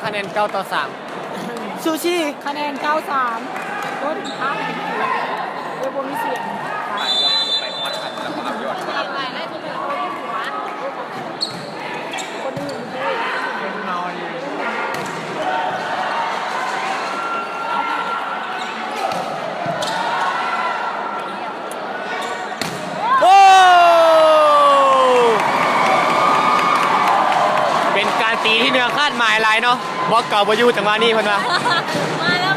คะแนน9-3ซูชิคะแนน93ต้นท้ายโดยบมีเสียงไปฮอตทันแล้วก็อัพยอดคนอื่นด้วยนอนโอ้เป็นการตีที่เหนือคาดหมายหลายเนาะบล็อกเก่าบอยูจังหวะนี้เพิ่นว่า มาแล้ว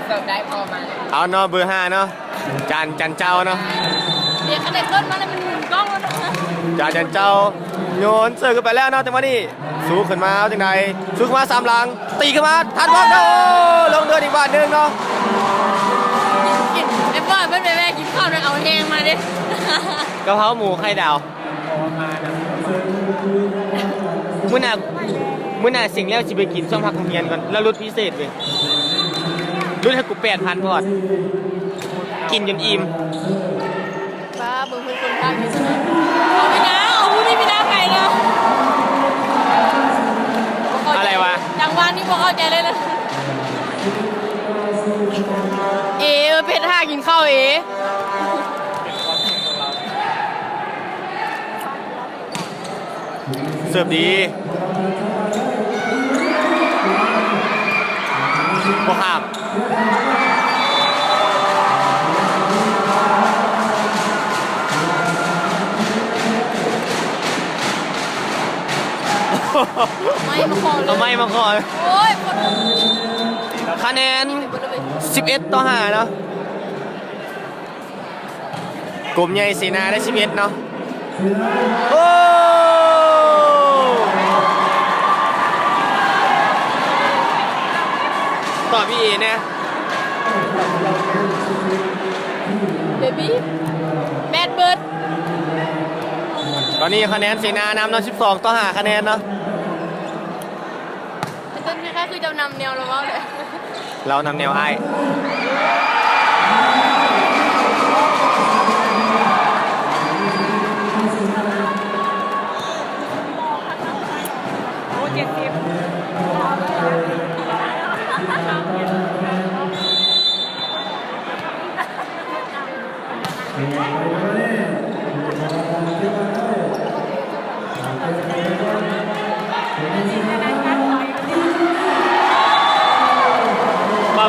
เสิร์ฟได้พอมาเอาเนาะเบอร์5เนาะจันเจ้าเนาะเดี๋ยวคะแนนต้นมาแล้วมันหมุนกล้องแล้วนะจันเจ้าโยนเสิร์ฟขึ้นไปแล้วเนาะจังหวะนี้สู้ขึ้นมาเอาจังไดสู้ขึ้นมา3หลังตีขึ้นมาทันบอลโอ้ลงเดินอีกบาทนึงเนาะกินไอ้บ้าไม่เป็นแม่กินข้าวเลยเอาแห้งมาดิกะเพราหมูไข่ดาวมื้อหน้าสิ่งแล้วสิไปกินช่วงพักโรงเรียนก่อนแล้วลดพิเศษเว้ยลดให้กู8,000พอดกินจนอิ่มป้าเบิ่งเพิ่นคนพากินซะนะเอาไปนะเอาผู้นี้ไปน้าไก่นะอะไรวะจังหวะนี้บ่เข้าใจเลยนะเพชร5กินข้าวเสิร์ฟดีบ่ข้ามไม่มาขอเลยเอาไม่มาขอโอ้ยคะแนน11-5เนาะกลุ่มใหญ่สีนาได้11เนาะโอ้ต่อพี่เอเนี่ยเบบี้แบดเบิร์ดตอนนี้คะแนนสีนานำเนาะ12-5คะแนนเนาะต้นนี้ค่ะคือจะนำแนวเราว่าเลยเรานำแนวให้โอ้70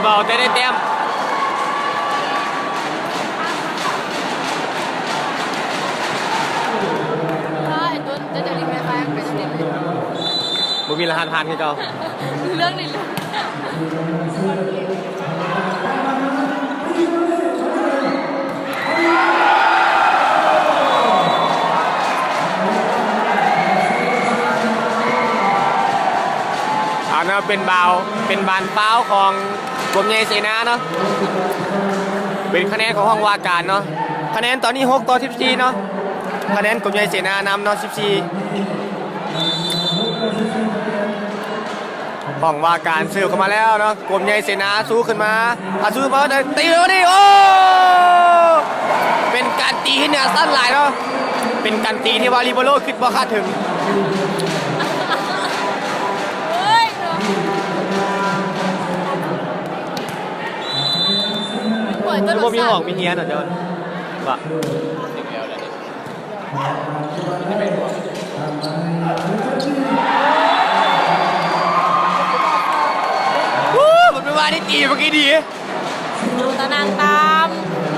เบาๆแต่ได้เต็มถ้าไอ้ต้นจะรีบไปบ้านไปสิบุมีรหัสผ่านคือเก่าเรื่องนี้เลยเนาะเป็นบานเป้าของกรมใหญ่เสนาเนาะเป็นคะแนนของห้องว่าการเนาะคะแนนตอนนี้6-14เนาะคะแนนกรมใหญ่เสนานำเนาะ14ห้องว่าการซื้อเข้ามาแล้วเนาะกรมใหญ่เสนาสู้ขึ้นมาสู้มาตีเลยดิโอ้เป็นการตีที่เนี่ยสั้นหลายเนาะเป็นการตีที่วาลิโบโลคิดว่าคาดถึงบ่มีหอกมีเฮียนเหรอเจ้าบ่มันเป็นว่าที่ตีเมื่อกี้ดีตะนางตาม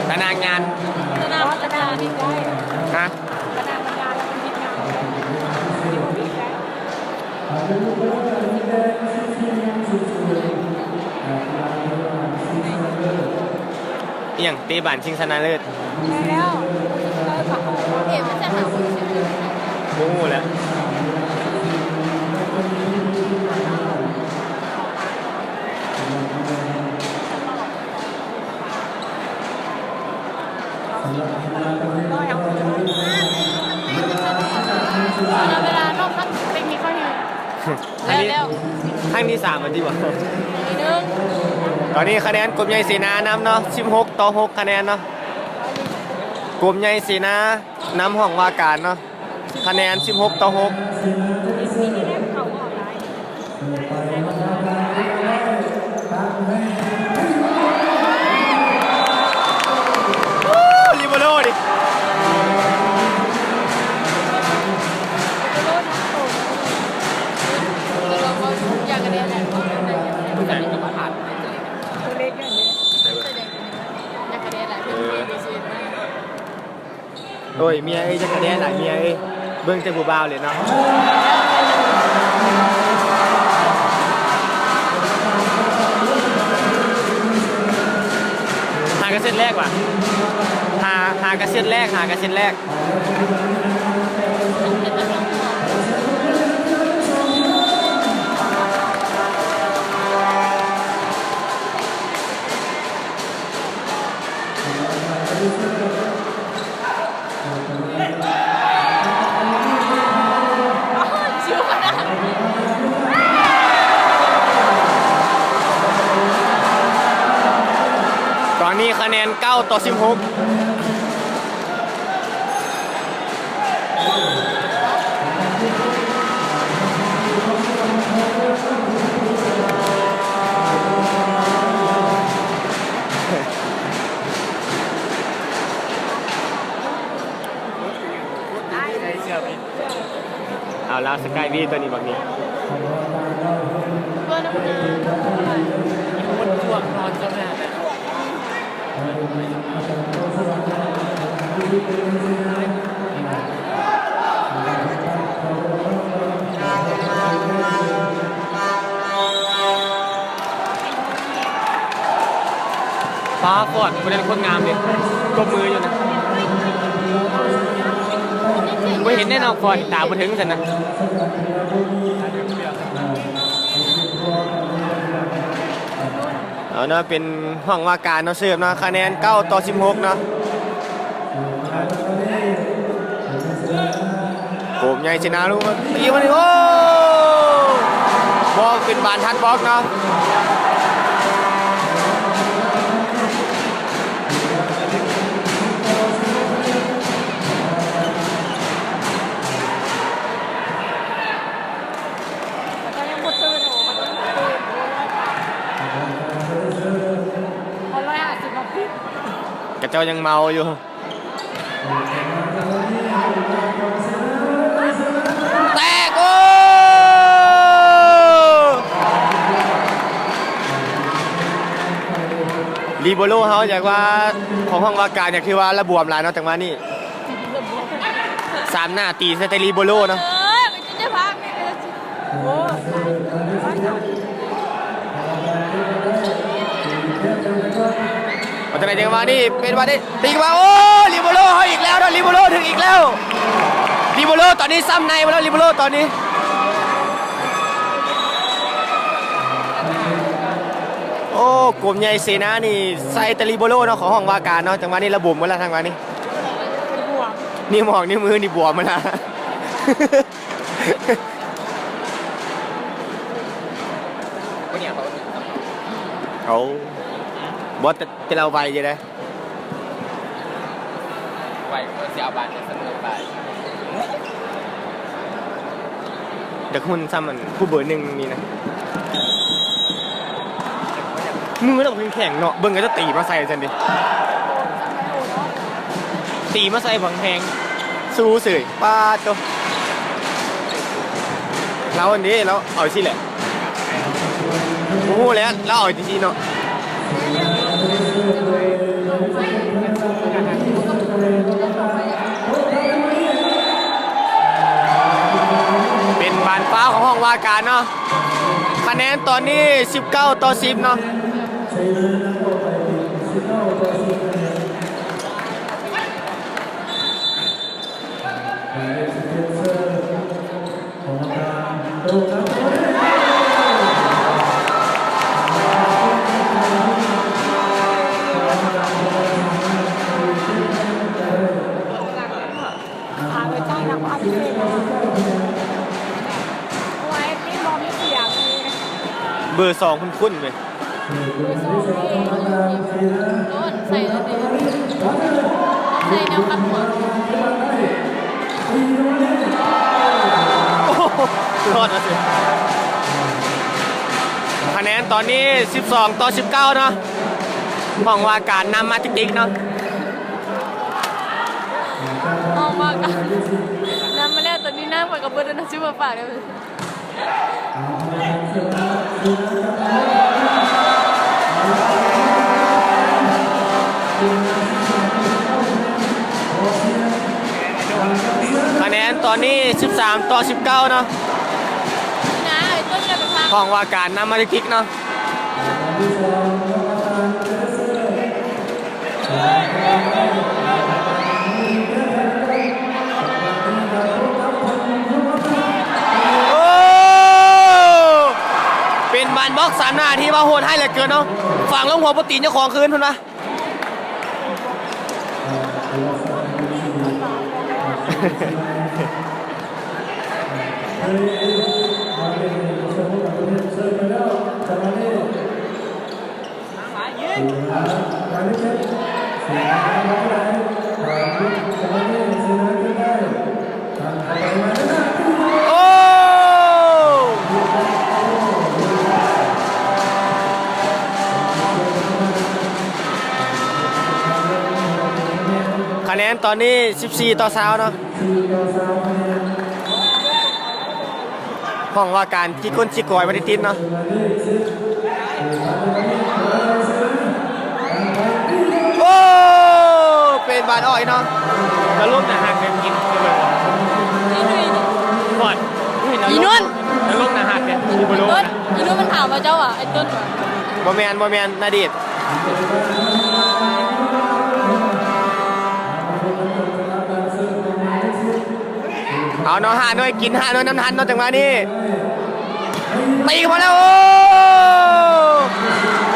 ตะนางงานตะนางดีได้ฮะตะนางงานแล้วมันผิดงานอย่างตีบานชิงชนะเลิศแล้วเอ็มมันจะหาคนเชื่อโอ้โหแล้วเวลานอกพักเป็นมีข้อนี้ทั้งที่3มันดีกว่านึงตอนนี้คะแนนกลุ่มใหญ่เสนานำเนาะ16-6คะแนนเนาะกลุ่มใหญ่เสนานำห้องว่าการเนาะคะแนน16-6 โอ้ยเมียเอ้ยจะกระแดะหลายเมียเอ้ยเบิ่งแต่ผู้บ่าวเลยเนาะหากระเซ็นแรกว่ะหากระเซ็นแรกหากระเซ็นแรกชิวขนาด ตอนนี้คะแนน9-16เอาแล้วสกายวีตัวนี้บักนี้ เบอร์น้ำหนัก คนช่วงนอนจะแม่ฟ้าฟอดคนนั้นคนงามเลยตบมืออยู่นะไม่เห็นแน่นอนฟอดตาบ่ถึงสันนะเอาเนาะเป็นห้องว่าการเนาะเสิร์ฟเนาะคะแนน9-16เนาะโกบใหญ่ชนะลูกตีมาดิโอ้บอลเป็นบานทัดบล็อกเนาะแต่ยังบ่ตื่นโอ้มันต้องตื่นเอา150มาพิษ กระเจ้ายังเมาอยู่แตกโอ้ลีโบโลเขาจากว่าของห้องว่าการเนี่ยคือว่าระบวมหลายเนาะจากมานี่3 หน้าตีสเตลีโบโลเนาะ มันจะพักไม่ได้โอ้มาจากไหนจังมานี่เป็นมาดิตีมาโอ้ลีโบโลเขาอีกแล้วเนาะลีโบโลถึงอีกแล้วลีโบโลตอนนี้ซ้ำในมาแล้วลีโบโลตอนนี้โอ้กลุ่มใหญ่เสนานี่ใส่ตะลีโบโลเนาะของห้องว่าการเนาะจังหวะนี้ระบุหมดแล้วทางวันนี้นี่หมอกนี่มือนี่บวมมาละ เขาบอสจะเราไปยังไงไปก็เสียบานจะเสมอไปแต่คุณซ้ำมันผู้เบอร์หนึ่งมีนะมือเราแข็งเนาะเบิ้งก็จะตีมาใส่ฉันดิตีมาใส่ผังแพงสู้เสยป้าตัวเราอันนี้เราเอาที่แหละโอ้โหแล้วเราเอาจริงๆเนาะเป็นบานฟ้าของห้องว่าการเนาะคะแนนตอนนี้19-10เนาะหาไปจ้างนักวาดเองเอาไว้นี่บอมเสียงเลย เบอร์2คุ้นๆเลย โน่นใส่แล้วเนี่ยใส่แนวขัดหัว โอ้โหรอดแล้วสิคะแนนตอนนี้12-19เนาะห้องว่าการนำมาติ๊กๆเนาะ ออกมากันน้ำมาแล้วตอนนี้น้ำกับเบิร์ดนะชื่อว่าปากเลย คะแนนตอนนี้13ต่อ19เนาะ นะไอ้ต้นจะไปพัก ห้องว่าการนำมาทิกเนาะโอ้เป็นบานบล็อกสามหน้าที่ว่าโหดให้เหลือเกินเนาะฝั่งลงหัวปตีนเจ้าของคืนพุ่นปะ โอ้คะแนนตอนนี้14ต่อ20เนาะห้องว่าการที่ก้นที่กอยมาได้ติดเนาะโอ้เป็นบานอ้อยเนาะแล้วลูกนะฮะเป็นกินเลย นี่ดูนี่ ก่อนแล้วลูกนะฮะเป็นชิบลูก ต้น นะ อีนุ่นมันถามมาเจ้าอ่ะไอ้ต้นว่ะ บอแมนนาดีดเอาเนาะหาหน่อยกินหาหน่อยน้ำทันเนาะจังหวะนี้ตีมาแล้วโอ้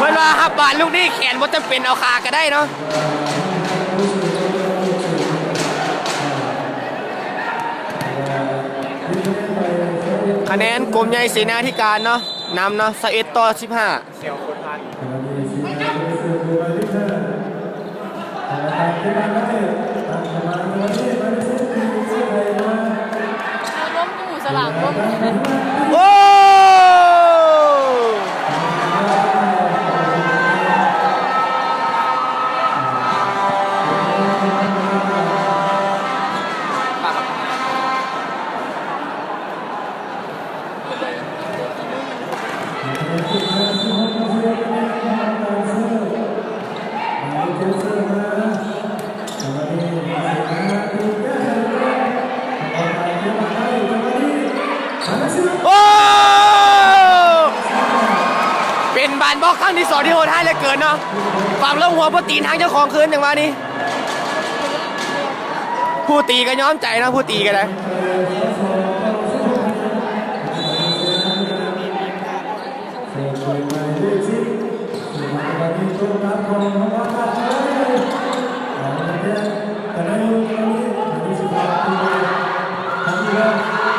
เวลาหับบานลูกนี่แขนว่าจะเป็นเอาขาก็ได้เนาะคะแนนกรมใหญ่เสนาธิการเนาะนำเนาะ11ต่อ15เสี่ยวคนพัน ล้มกูสลามล้ม โอ้โอ้เป็นบานบล็อกครั้งที่2ที่โหดให้เลยเกินเนาะฝั่งลงหัวปตีนทางเจ้าของคืนอย่างว่านี้ผู้ตีก็ย้อมใจนะผู้ตีกันเลย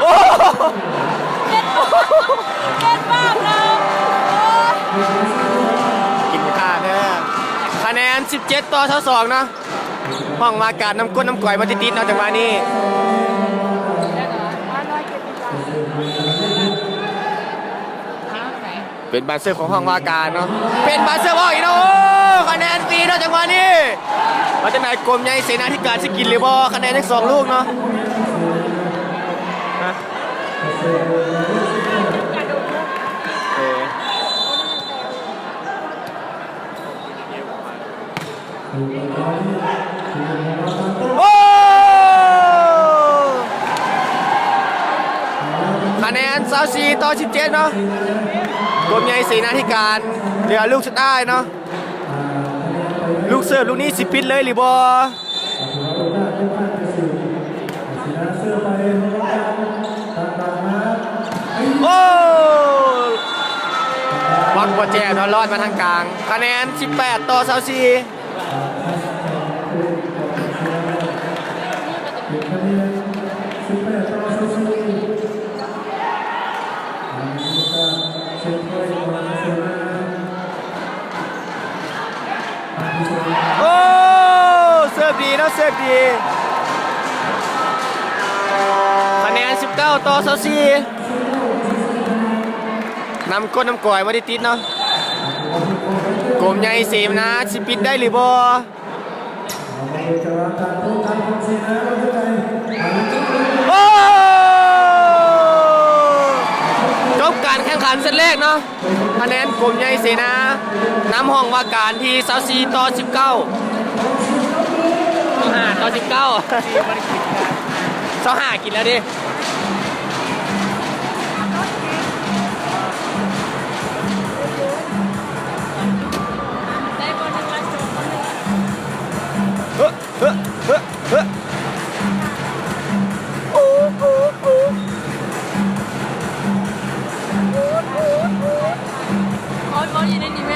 โอ้ เล่นมากเรา กินข้าเนอะคะแนน17ต่อ22เนาะห้องมาการน้ำก้นน้ำก่อยมาติดๆเนาะจังหวะนี้เป็นบาเซอร์ของห้องว่าการเนาะเป็นบาเซอร์บอกอีกเนาะโอ้คะแนนฟรีเนาะจังหวะนี้มาจากไหนกรมใหญ่เสนาธิการสกินหรือบอคะแนนทั้ง2ลูกเนาะฮะโอ้คะแนน24ต่อ17เนาะกรมใหญ่เสนาธิการเหลือลูกสุดท้ายเนาะลูกเสิร์ฟลูกนี้สิปิดเลยหรือบอโอ้บอลบัวแจนอนรอดมาทางกลางคะแนน18ต่อ24โอ้เสิร์ฟดีนะเสิร์ฟดีคะแนน19ต่อ24นำก้นนำก่อยมาได้ติดเนาะกลมใหญ่เสมนะสิปิดได้หรือบ่โอ้จบการแข่งขันเซตแรกเนาะคะแนนกลมใหญ่เสนานำห้องว่าการที่24ต่อ19 5ต่อ19 25กินแล้วดิได้บอลหนึ่งละโจบอลหนึ่งละ เฮ้อเฮ้อเฮ้อเฮ้ออู้อู้อู้ บอลอยู่ในนี้ไหม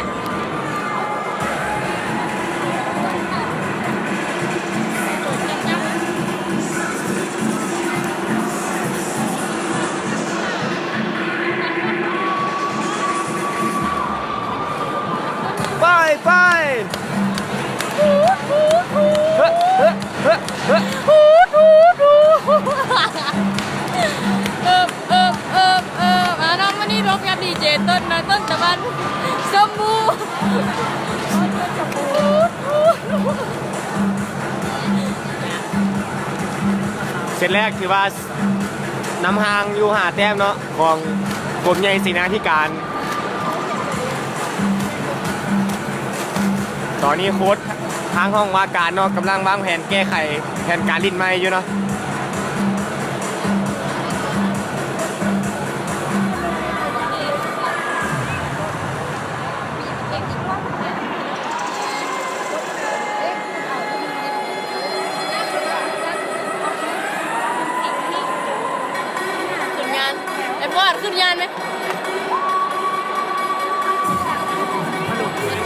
ไปไปเฮ้อเฮ้อเฮ้อเฮ้อเฮ้อ เมาน้องมานี่รบกับดีเจต้นนะต้นตะวันสมบูรณ์ เสร็จแรกคือว่านำห่างอยู่หาแต้มเนาะของกรมใหญ่เสนาธิการตอนนี้โค้ชทางห้องว่าการเนาะกำลังวางแผนแก้ไขแผนการลิ้นไม้อยู่เนาะขึ้นงานไอ้บอสขึ้นงานไหม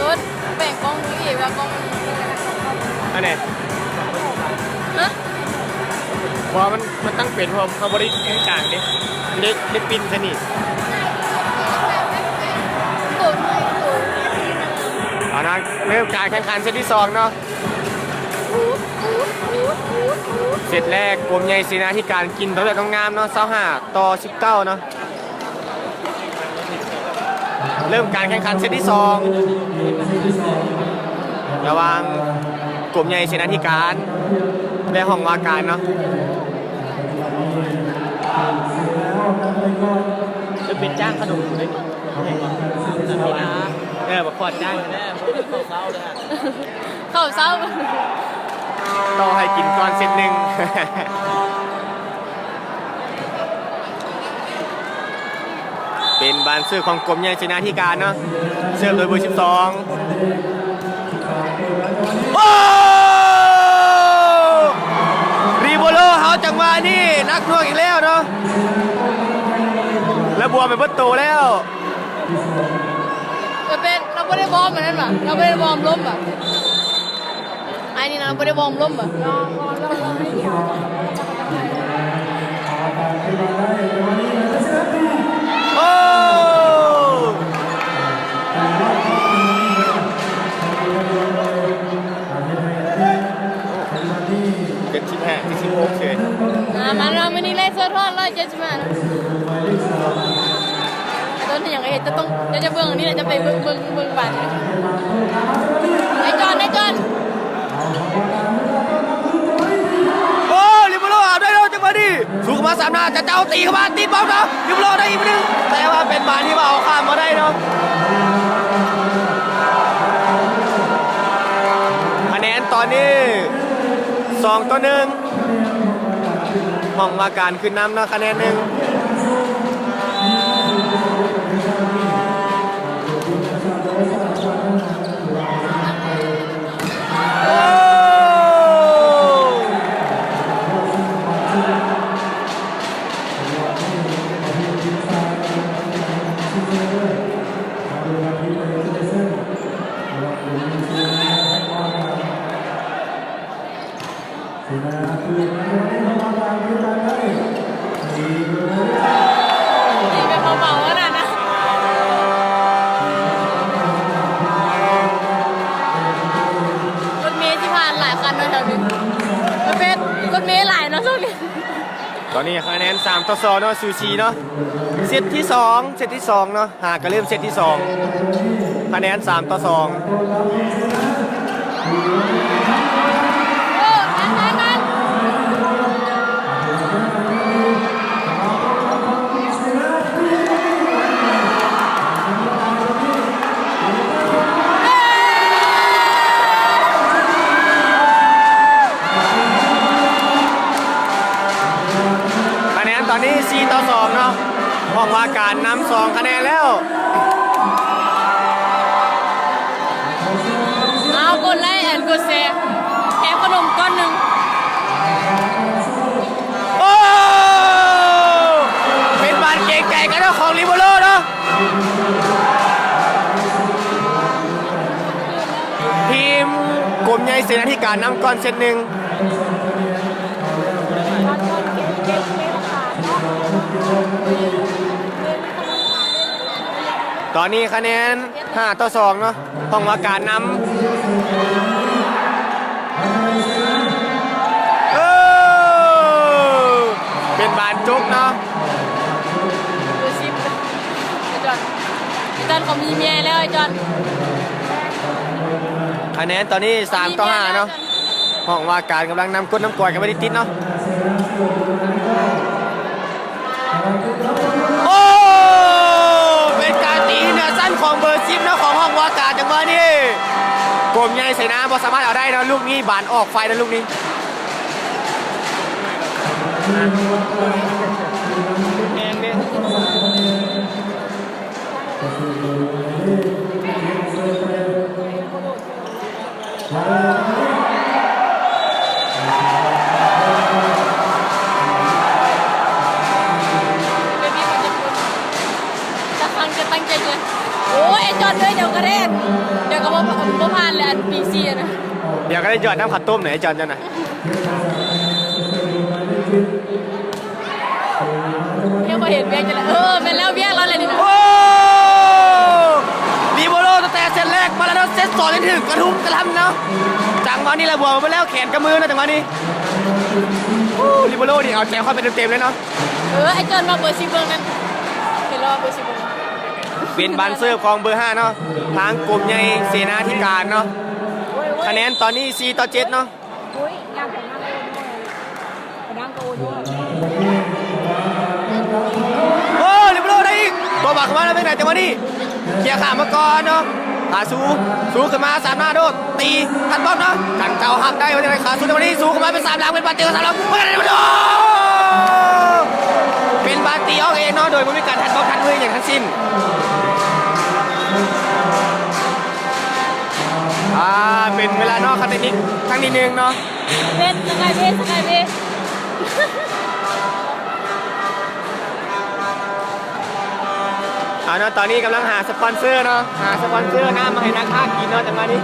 ต้นแบ่งกล้องดูอีกว่ากล้อง อันไหน ฮะ เพราะมันตั้งเป็นเพราะเขาบริจาคดิได้ปินซะนี่ ตุ่น เอานะเริ่มการแข่งขันเซตที่2เนาะเสร็จแรกกรมใหญ่เสนาธิการกินตัวแบบงามๆเนาะ25ต่อ19เนาะเริ่มการแข่งขันเซตที่2ระหว่างกรมใหญ่เสนาธิการและห้องว่าการเนาะจะเป็นจ้างขนมเลยบักขอดจ้างแน่เข้าเศร้า ต้องให้กินก่อนเซตหนึ่ง เป็นบานเสื้อของกรมใหญ่เสนาธิการเนาะเสื้อโดยเบอร์12โอ้รีโบโลเฮาจังหวะนี่นักหน่วงอีกแล้วเนาะแล้วบัวเป็นประตูแล้ว เป็นเราไม่ได้วอร์มเหมือนนั้นป่ะเราไม่ได้วอร์มล้มป่ะไอ้นี่นะเราไม่ได้วอร์มล้มป่ะ โอ้75 76เฉย มันเราไม่ได้ไล่เสื้อทอดไล่เจ็ดใช่ไหมต้นที่อย่างไรจะต้องจะเบื้องนี้แหละจะไปเบื้องบัตรไอ้จอน โอ้ลิเบโร่อาบได้แล้วจังหวะนี้สู้เข้ามา3 หน้าจะเจ้าตีเข้ามาตีบอลนะลิเบโร่ได้อีกนิดนึงแต่ว่าเป็นบาลที่ว่าเอาข้ามมาได้เนาะคะแนนตอนนี้2 ต่อ 1ห้องว่าการขึ้นนำนะคะแนนหนึ่งโอ้ตีไปเบาๆแล้วนะรถเมล์ที่ผ่านหลายคันนะแถวนี้มันเป็นรถเมล์หลายนะช่วงนี้ ตอนนี้คะแนน3 ต่อ 2เนาะซูชิเนาะเซตที่2เนาะหากก็เริ่มเซตที่2คะแนน3 ต่อ 2โ นตอนนี้4ต่อ2เนาะห้องว่าการนำ2คะแนนแล้ว เอากดไลค์แอนกดแชร์แถมขนมก้อนหนึ่ง โอ้เป็นบานเก่งไก่กันเนาะของลิเบโรเนาะทีมกลุ่มใหญ่เสนาธิการนำก่อนเซตหนึ่งตอนนี้คะแนน5ต่อ2เนาะห้องว่าการนำเป็นบานจุกเนาะ ดูซิปไอจอนเขามีเมียแล้วไอจอน คะแนนตอนนี้3ต่อ5เนาะห้องว่าการกำลังนำกดน้ำกวดกันไม่ได้ติดเนาะโอ้เป็นการตีเหนือสั้นของเบอร์10เนาะของห้องว่าการจังหวะนี้กลมใหญ่ใส่น้ำพอสามารถเอาได้เนาะลูกนี้บานออกไฟนะลูกนี้แพงดิจะตั้งใจเลยโอ้ยไอจอนด้วยเดี๋ยวก็เล่นเดี๋ยวก็บ่ผ่านเลยอันปีซีนะ เดี๋ยวก็ได้หยอดน้ำขัดต้มหน่อยไอ้จอนจันนะ เรียกว่าเห็นเบี้ยจะเลยเป็นแล้วเบี้ยเราเลยนี่นะ โอ้ลิโบโรตั้งแต่เซตแรกมาแล้วเนาะเซต2จนถึงกระทุ้งกระทำเนาะจังหวะนี้แหละบวกมาแล้วแขนกับมือนะจังหวะนี้ลิโบโรนี่เอาแจมเข้าไปเต็มๆเลยเนาะ ไอจอนมาเบอร์ซีเบิร์นั่นเห็นรอเบอร์ซีเบิร์ เป็นบานเซิร์ฟของเบอร์5เนาะทางกลุ่มใหญ่เสนาธิการเนาะคะแนนตอนนี้4ต่อ7เนาะโอ้ลิเบโรได้อีกตัวบักเข้ามาแล้วเป็นไงจังหวะนี้เคลียร์ขามาก่อนเนาะขาสู้ขึ้นมา3หน้าโดดตีทันบอลเนาะกันเจ้าหักได้วันนี้ขาสู้จังหวะนี้สู้ขึ้นมาเป็น3หลังเป็นบาเตียว3หลังเป็นบาตีออกเองเนาะโดยไม่มีการทันบอลทันมืออย่างทั้งสิ้นเป็นเวลานอกคาเทนิกครั้งที่1เนาะเป็นสกายเบสเอาเนาะตอนนี้กำลังหาสปอนเซอร์เนาะหาสปอนเซอร์น้ำมาให้นักภาคกินเนาะจังหวะนี้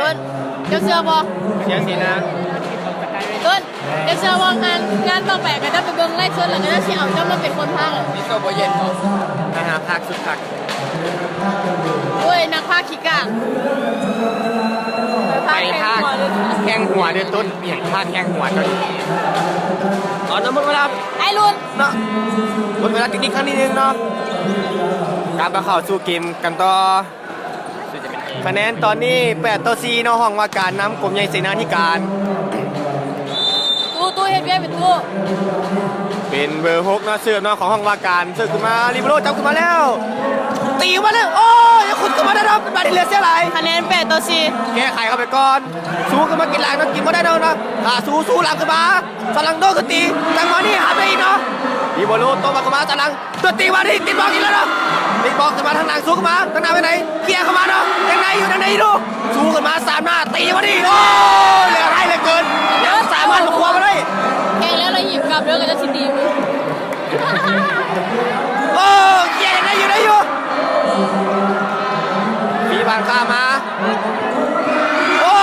ต้นเดี๋ยวเสื้อบอ เสียงสีน้ ต้นเดี๋ยวเสื้อวางงานต่อไปก็จะไปเบิ้งไล่ชนแล้วก็จะเชี่ยวจะมาเป็นคนภาคเลย ำนี่ก็บเย็นเขาหาภาคสุดภาค โอ้ยนักภาคขี้กาก ไปภาคแข้งหัวเดือดต้นเบี่ยงภาคแข้งหัวตอนนี้ตอนนั้นหมดเวลา ไอ้รุ่น เนาะหมดเวลาติ๊กๆครั้งที่1เนาะการมาเข้าสู่เกมกันต่อคะแนนตอนนี้8ต่อ4เนาะห้องว่าการนำกลุ่มใหญ่เสนาธิการตู้เฮ็ดเบี้ยเป็นตู้ เป็นเบอร์6เนาะเสิร์ฟเนาะของห้องว่าการเสิร์ฟขึ้นมาลิเบโรจับขึ้นมาแล้วตีมาแล้วโอ้ยขุดขึ้นมาได้แล้วเป็นบาดเหลือเสียหลาย คะแนน8ต่อ4แก้ไขเข้าไปก่อนสู้ขึ้นมากินหลังนะกินมาได้แล้วนะสู้หลังขึ้นมาสลังโดนขึ้นตีจังหวะนี้หาไปอีกเนาะลิเบโรโตมาขึ้นมาสลังตัวตีมาดิติดบอลอีกแล้วเนาะติดบอลขึ้นมาทางหลังสู้ขึ้นมาทางหน้าไปไหนเคลียร์เข้ามาเนาะยังไงอยู่ทางไหนดูสู้ขึ้นมา3หน้าตีมาดิโอ้ยเหลือให้เหลือเกินยังสามารถมาควงมาได้ แข่งแล้วเราหยิบกลับเรื่องกันจะสิดีมั้ย โอ้เกียร์ได้อยู่มีบานข้ามาโอ้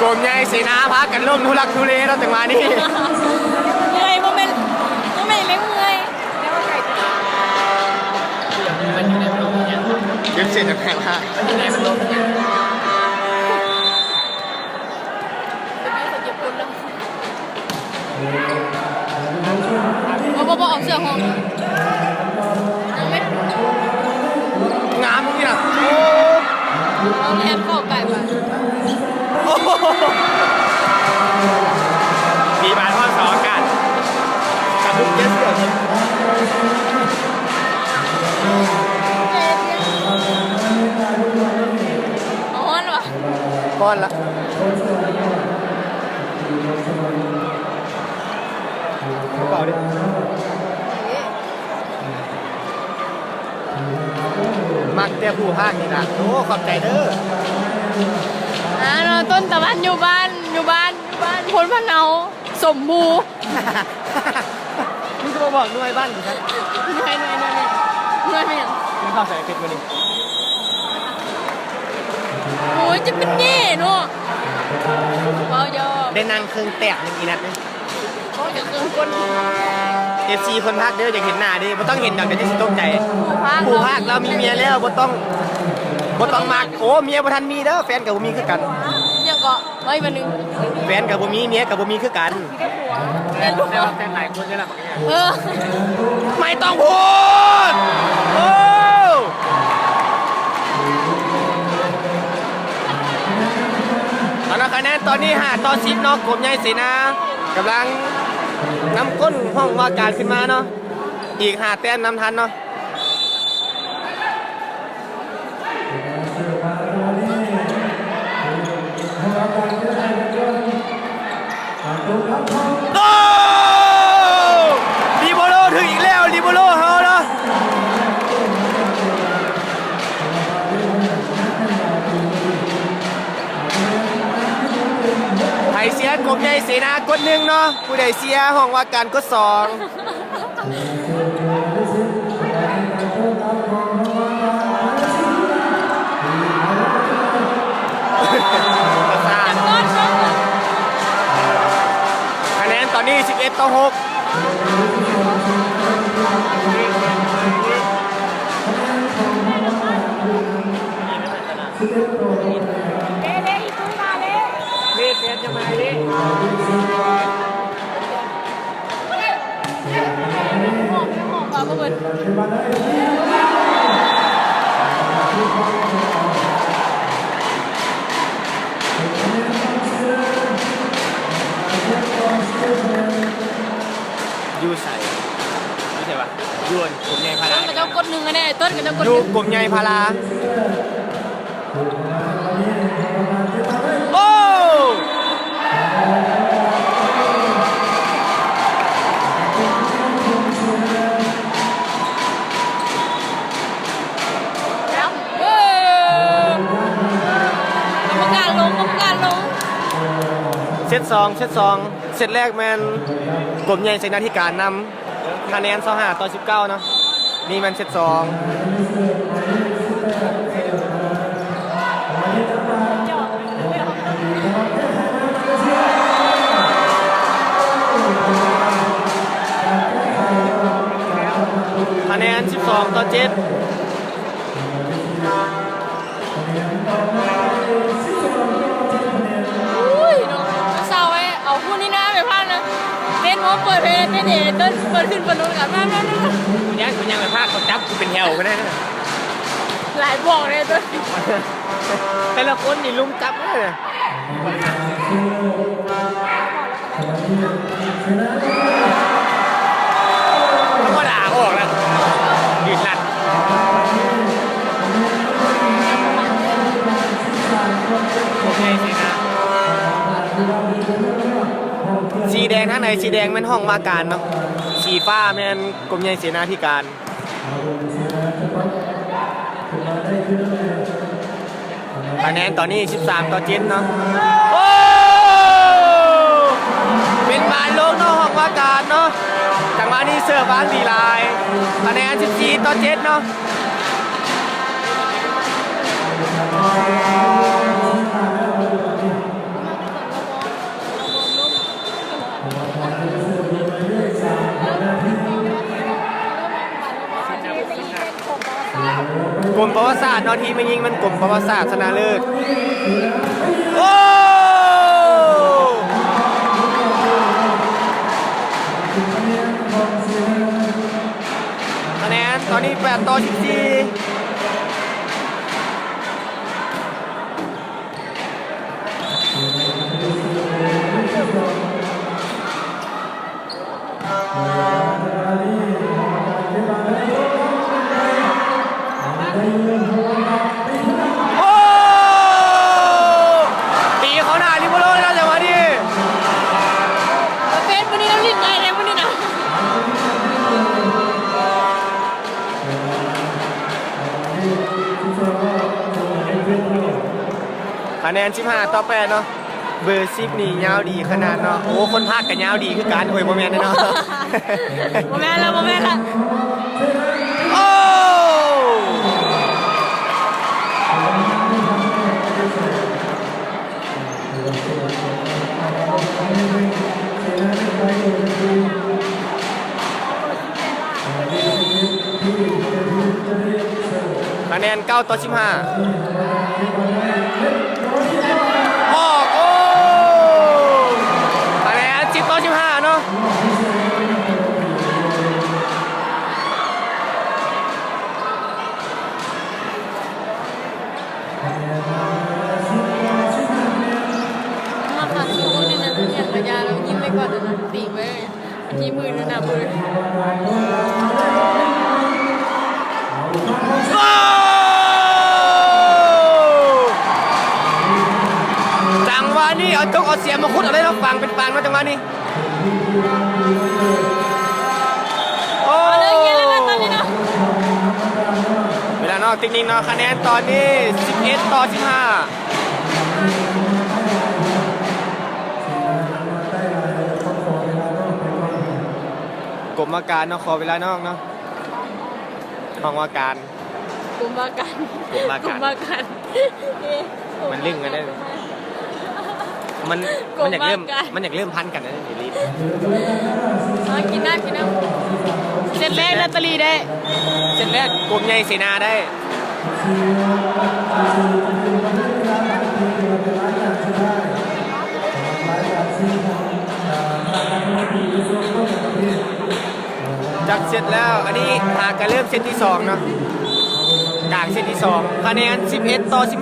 กลมใหญ่เสนาพักกันล่มทุลักทุเลแล้วถึงมานี่ เมื่อยโมเมนต์เล็กเมื่อย เก็บเสร็จจากแข่งฮะบ่ออกเสื้อห้องงามนี่นะเอาแทนเข้าไก่ว่ะ มีบานข้อ2กัน อนละกระเป๋าดิมักแต่ผู้พากนี่นะโอ้ขอบใจเด้อ เนาะต้นตะวันอยู่บ้านพ้นพะเนาสมบู นี่จะมาบอกหน่วยบ้านอยู่ครับ เหนื่อยไม่ยัง นี่ข้าวใส่เป็ดมาดิ โอ้ยจะเป็นเย่เนาะเบาเยอะ ได้นั่งเครื่องแตกหนึ่งอีนัดเลย ก็จะคือคน FC คนพากเด้ออยากเห็นหน้าดิบ่ต้องเห็นดอกเดี๋ยวจะสิตกใจ ผู้ ผู้พากเรามีเมียแล้วบ่ต้องมักโอ้เมียบ่ทันมีเด้อแฟนกับบ่มีคือกัน ยังก็ไว้วันนึง แฟนกับบ่มีเมียกับบ่มีคือกัน เป็นลูก แฟนหลายคนเลยล่ะ ไม่ต้องพูดโอ้ตอนคะแนนตอนนี้5 ต่อ 10เนาะกรมใหญ่เสนากำลังนำก้นห้องว่าการขึ้นมาเนาะอีก5 แต้มนำทันเนาะโอ้ลิโบโลถึงอีกแล้วลิโบโลเฮาเนาะไทยเสียกรมใหญ่เสนากด1เนาะผู้ใดเสียห้องว่าการกด2คะแนนตอนนี้11 ต่อ 6เล่เฟียนจะมาเล่ยูใส่ไม่ใช่ปะยวนกลุ่มใหญ่พารา ต้นกับเจ้ากดหนึ่งอันนี้ต้นกับเจ้ากดห ยู นึ่ง กลุ่มใหญ่พาราโอ้กรรมการลงเซต2เซตแรกแมนกลุ่มใหญ่เสนาธิการนำคะแนน25 ต่อ 19เนาะนี่มันเซต2คะแนน12 ต่อ 7อุ้ยน้องเศร้าไว้เอาคู่นี้นะไปพลาดนะเต้นว่าเปิดเพลงเต้นต้นเปิดขึ้นเปิดลงกันมายังไปพากเขาจับกูเป็นแถวก็ได้นะ หลายบอกเลยต้น แต่ละคนนี่ลุมจับเลยต้องมาด่าออกแล้วยืดลัดโอเคสินะสีแดงข้างในสีแดงเป็นห้องว่าการเนาะสีฟ้าเป็นกรมใหญ่เสนาธิการคะแนนตอนนี้13 ต่อ 7เนาะโอ้เป็นบานโลกเนาะห้องว่าการเนาะจังหวะนี้เสิร์ฟวางดีไลน์คะแนน14 ต่อ 7เนาะกลุ่มประวัติศาสตร์เนาะทีมมันยิงมันกลุ่มประวัติศาสตร์ชนะเลิศโอ้คะแนนตอนนี้8 ต่อ 14โอ้ คะแนน15ต่อ8เนาะเบอร์10นี่ยาวดีขนาดเนาะโอ้คนพากกันยาวดีคือการโอ้ยโมเมนต์เนาะ โมเมนต์ละโมเมนต์ละ โอ้คะแนน9ต่อ15ออกโอ้คะแนน10ต่อ15เนาะมาค่ะชูนี่นะอย่างกระยาเรายิ้มไปก่อนนะตีไว้อันที่มือนั่นนะมือ จังหวะนี้เอาจงเอาเสียงมาคุดเอาเลยเราฟังเป็นฟังมาจังหวะนี้โอ้ เอาเลยเย็นแล้วนะตอนนี้เนาะ เวลานอกติ๊กนิ่งเนาะคะแนนตอนนี้11ต่อ15กรมการเนาะขอเวลานอกเนาะห้องว่าการ กุมมากัน กุมมากัน มันลึ่งกันได้มันอยากเริ่มพันกันนะเดี๋ยวรีบ กินน้ำกินน้ำเส้นแรกนาตาลีได้ เส้นแรกกรมใหญ่เสนาได้จับเสร็จแล้วอันนี้หากจะเริ่มเซตที่2เนาะกลางเซตที่2คะแนน11ต่อ15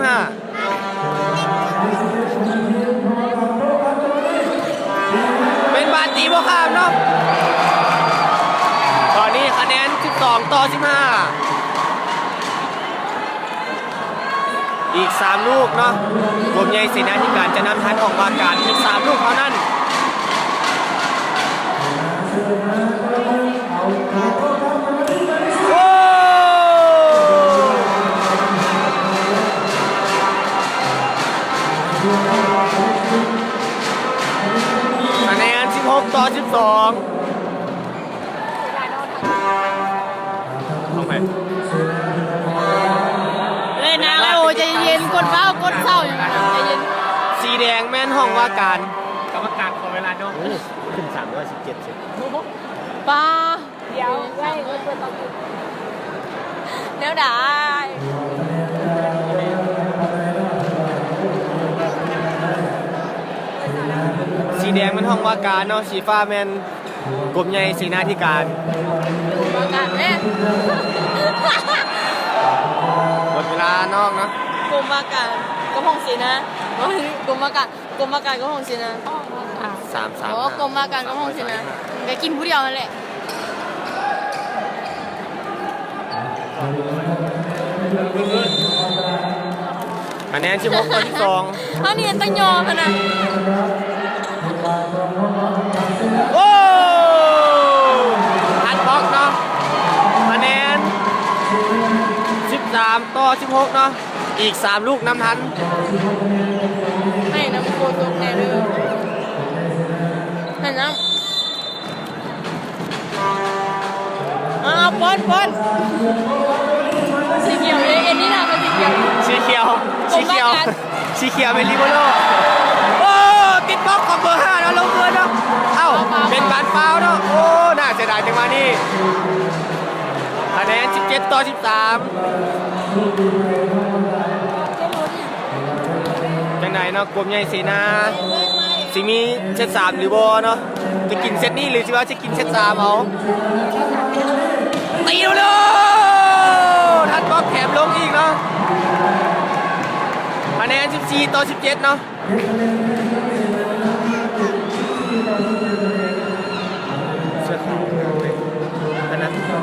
เป็นบาตีบ่ข้ามเนาะตอนนี้คะแนน12ต่อ15อีก3ลูกเนาะกรมใหญ่เสนาธิการจะนำทันออกมาการอีก3ลูกเท่านั้นคะแนน16ต่อ12ลงไป เลยนางโอ้ใจเย็นกดเฝ้ากดเศร้าอย่างนั้นใจเย็น สีแดงแม่นห้องว่าการ กรรมการขอเวลาด้วย ขึ้น317เซน ป้าเดี๋ยวได้แล้วได้ สีแดงแม่นห้องว่าการเนาะสีฟ้าแม่นกรมใหญ่เสนาธิการ กุมมากันเนี่ย หมดเวลานอกเนาะ กุมมากันก็พงศินะกุมมากันก็พงศินะ 3-3 โอ้กุมมากันก็พงศินะไปกินผู้เดียวนั่นแหละ คะแนน16ต่อ12 เท่านี้ต้องยอมนะ โอ้ทันบล็อกเนาะคะแนน13ต่อ16เนาะอีก3ลูกนำทัน ให้น้ำโคตรแน่เลยให้น้ำป้อนสีเขียวเลยเอ็นนี่นะเป็นสีเขียว สีเขียวเป็นลิโบโลโอ้ติดบล็อกของเบอร์5แล้วลงเกินเนาะเอ้าเป็นการฟาวล์เนาะโอ้น่าเสียดายจังหวะนี้คะแนน17ต่อ13จังไหนเนาะกรมใหญ่เสนาสิมีเซต3หรือบ่เนาะจะกินเซตนี้หรือว่าจะกินเซต3เอาตีเลยทันบล็อกแถมลงอีกเนาะคะแนน14ต่อ17เนาะเสื้อขาวอันนั้นเสื้อขาว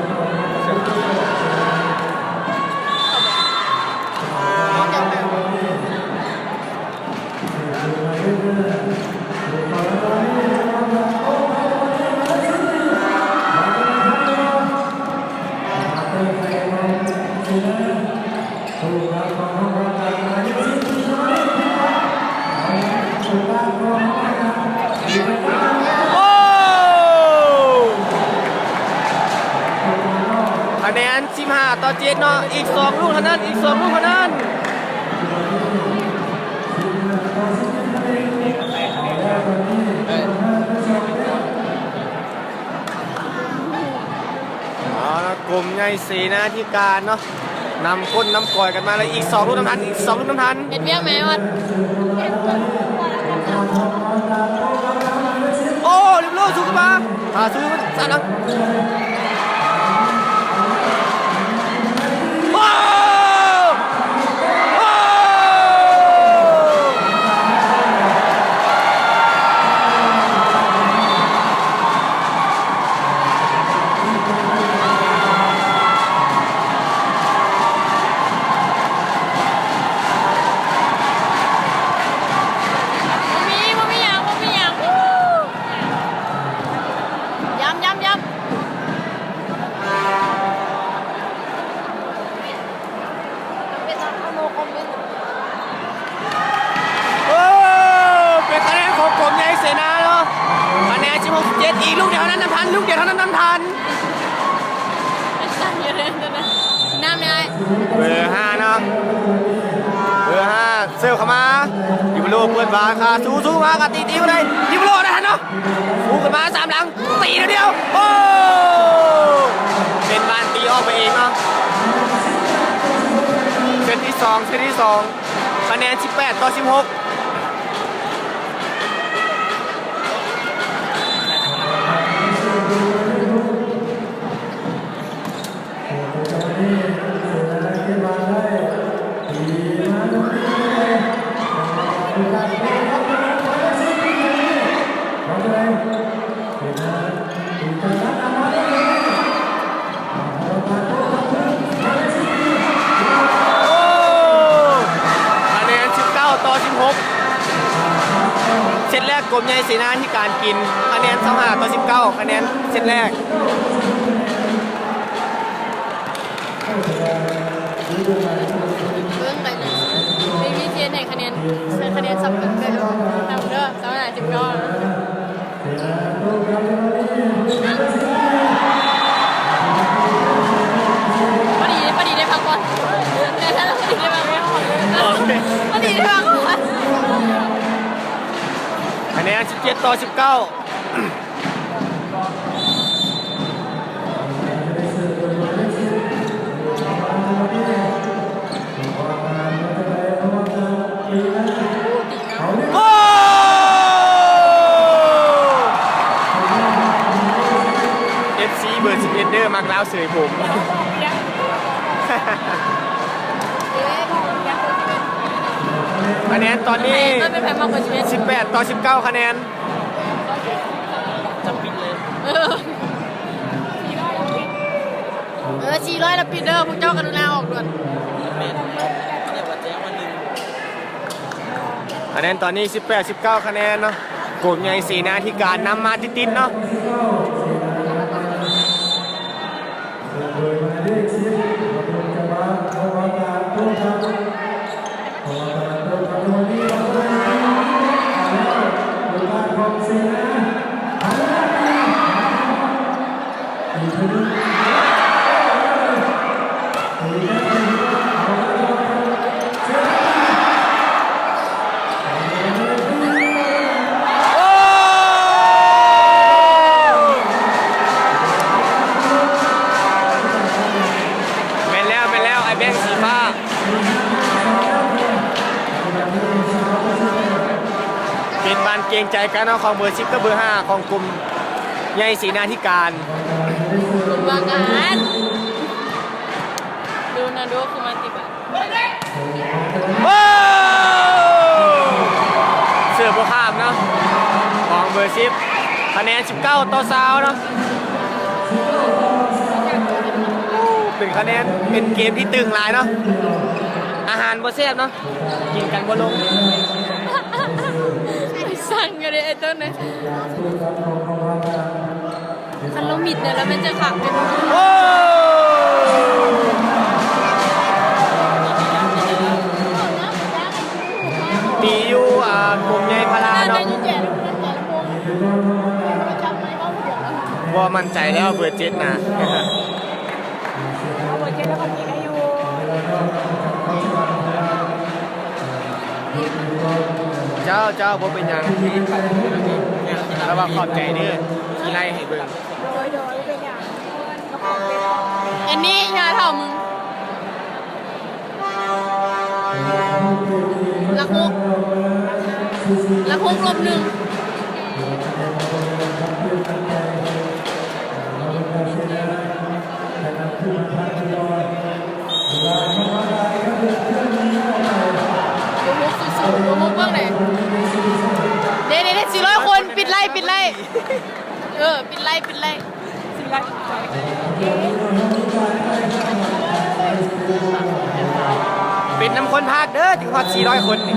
5-7เนาะอีก2ลูกเท่านั้นอีก2ลูกเท่านั้นเอาละกลุ่มใหญ่สีนะที่การเนาะนำก้นนำก่อยกันมาแล้วอีก2ลูกน้ำทันอีก2ลูกน้ำทัน เห็นเบี้ยไหมวัด โอ้ลิมโลสู้กันมาสู้มันสั่นนะว้าวว้าวบ่มีอย่างย้ำเป็นทางโนคอมเมนต์ โอ้เป็นคะแนนของกลุ่มใหญ่เสนาเนาะคะแนน16-7อีกลูกเดียวเท่านั้นนำทันลูกเดียวเท่านั้นนำทัน สั่งเยอะเลยนะน้ำเนี่ย เบอร์5เนาะเบอร์5เซลเข้ามาดิบโลเปิดบาคาสู้มากตีมาเลยดิบโลได้ทันเนาะสู้กันมา3หลังตีเดียวโอ้เป็นบานตีออกไปเองเนาะเซตที่2คะแนน18-16เซตแรกกลมใหญ่สีหน้าที่การกินคะแนน25-19คะแนนเซตแรกเรื่องอะไรเนี่ยมีพีเจนให้คะแนนสับกันเลยทำเด้อสำหรับ19พอดีได้พักก่อนถ้าเราพอดีได้พักไม่หอดพอดีได้พักก่อนคะแนน17-19โอ้FC เบอร์11เด้อมักแล้วเสยผมคะแนนตอนนี้18-19คะแนนจะปิดเลย400แล้วปิดเด้อพวกเจ้ากรุณาออกด่วนคะแนนตอนนี้18-19คะแนนเนาะกลุ่มใหญ่สีนาที่การนำมาติดๆเนาะเป็นบานเกรงใจกันเอาของเบอร์10กับเบอร์5ของกลุ่มใหญ่สีนาธิการบางการดูนะดูคือมันติดเสือบัวข้ามเนาะของเบอร์10คะแนน19-20เนาะเป็นคะแนนเป็นเกมที่ตึงหลายเนาะอาหารบ่แซ่บเนาะกินกันบ่ลงสั่งกันเลยไอ้ต้นเนี่ยคันเรามิดเนี่ยแล้วมันจะขับไปโอ้ตีอยู่กลุ่มใหญ่พลาเนาะว่ามั่นใจแล้วเบอร์7นะเบอร์7 ก็แล้วก็กินได้อยู่ เจ้าบ่เป็นหยังแล้วว่าขอบใจเด้อที่ไล่ให้เบิ่ง โดยเป็นอย่างอันนี้ยาเท่ามึงลักฮุกลบหนึ่งบุกบ้างไหนเด็ด400 คนปิดไล่ปิดไล่ปิดน้ำคนภาคเด้อถึงฮอด400 คนนี่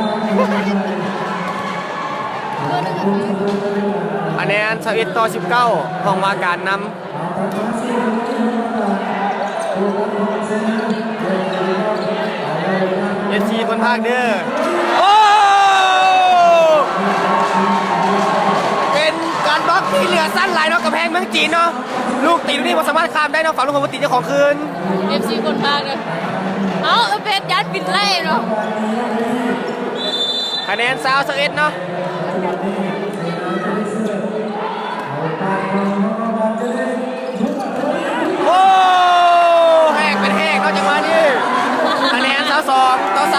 คะแนน21 ต่อ 19ของว่าการนำ4คนภาคเด้อโอ้เป็นการบล็อกที่เหลือสั้นหลายเนาะกำแพงเมืองจีนเนาะลูกตีลูกนี่บ่สามารถข้ามได้เนาะฝั่งลูกของตีเจ้าของคืน FC คนพากเลยเอาเพชรยัดปิดไล่เนาะ คะแนน21เนาะโอ้แหกเป็นแหกเนาะจังหวะนี้คะแนน22 ต่อ 20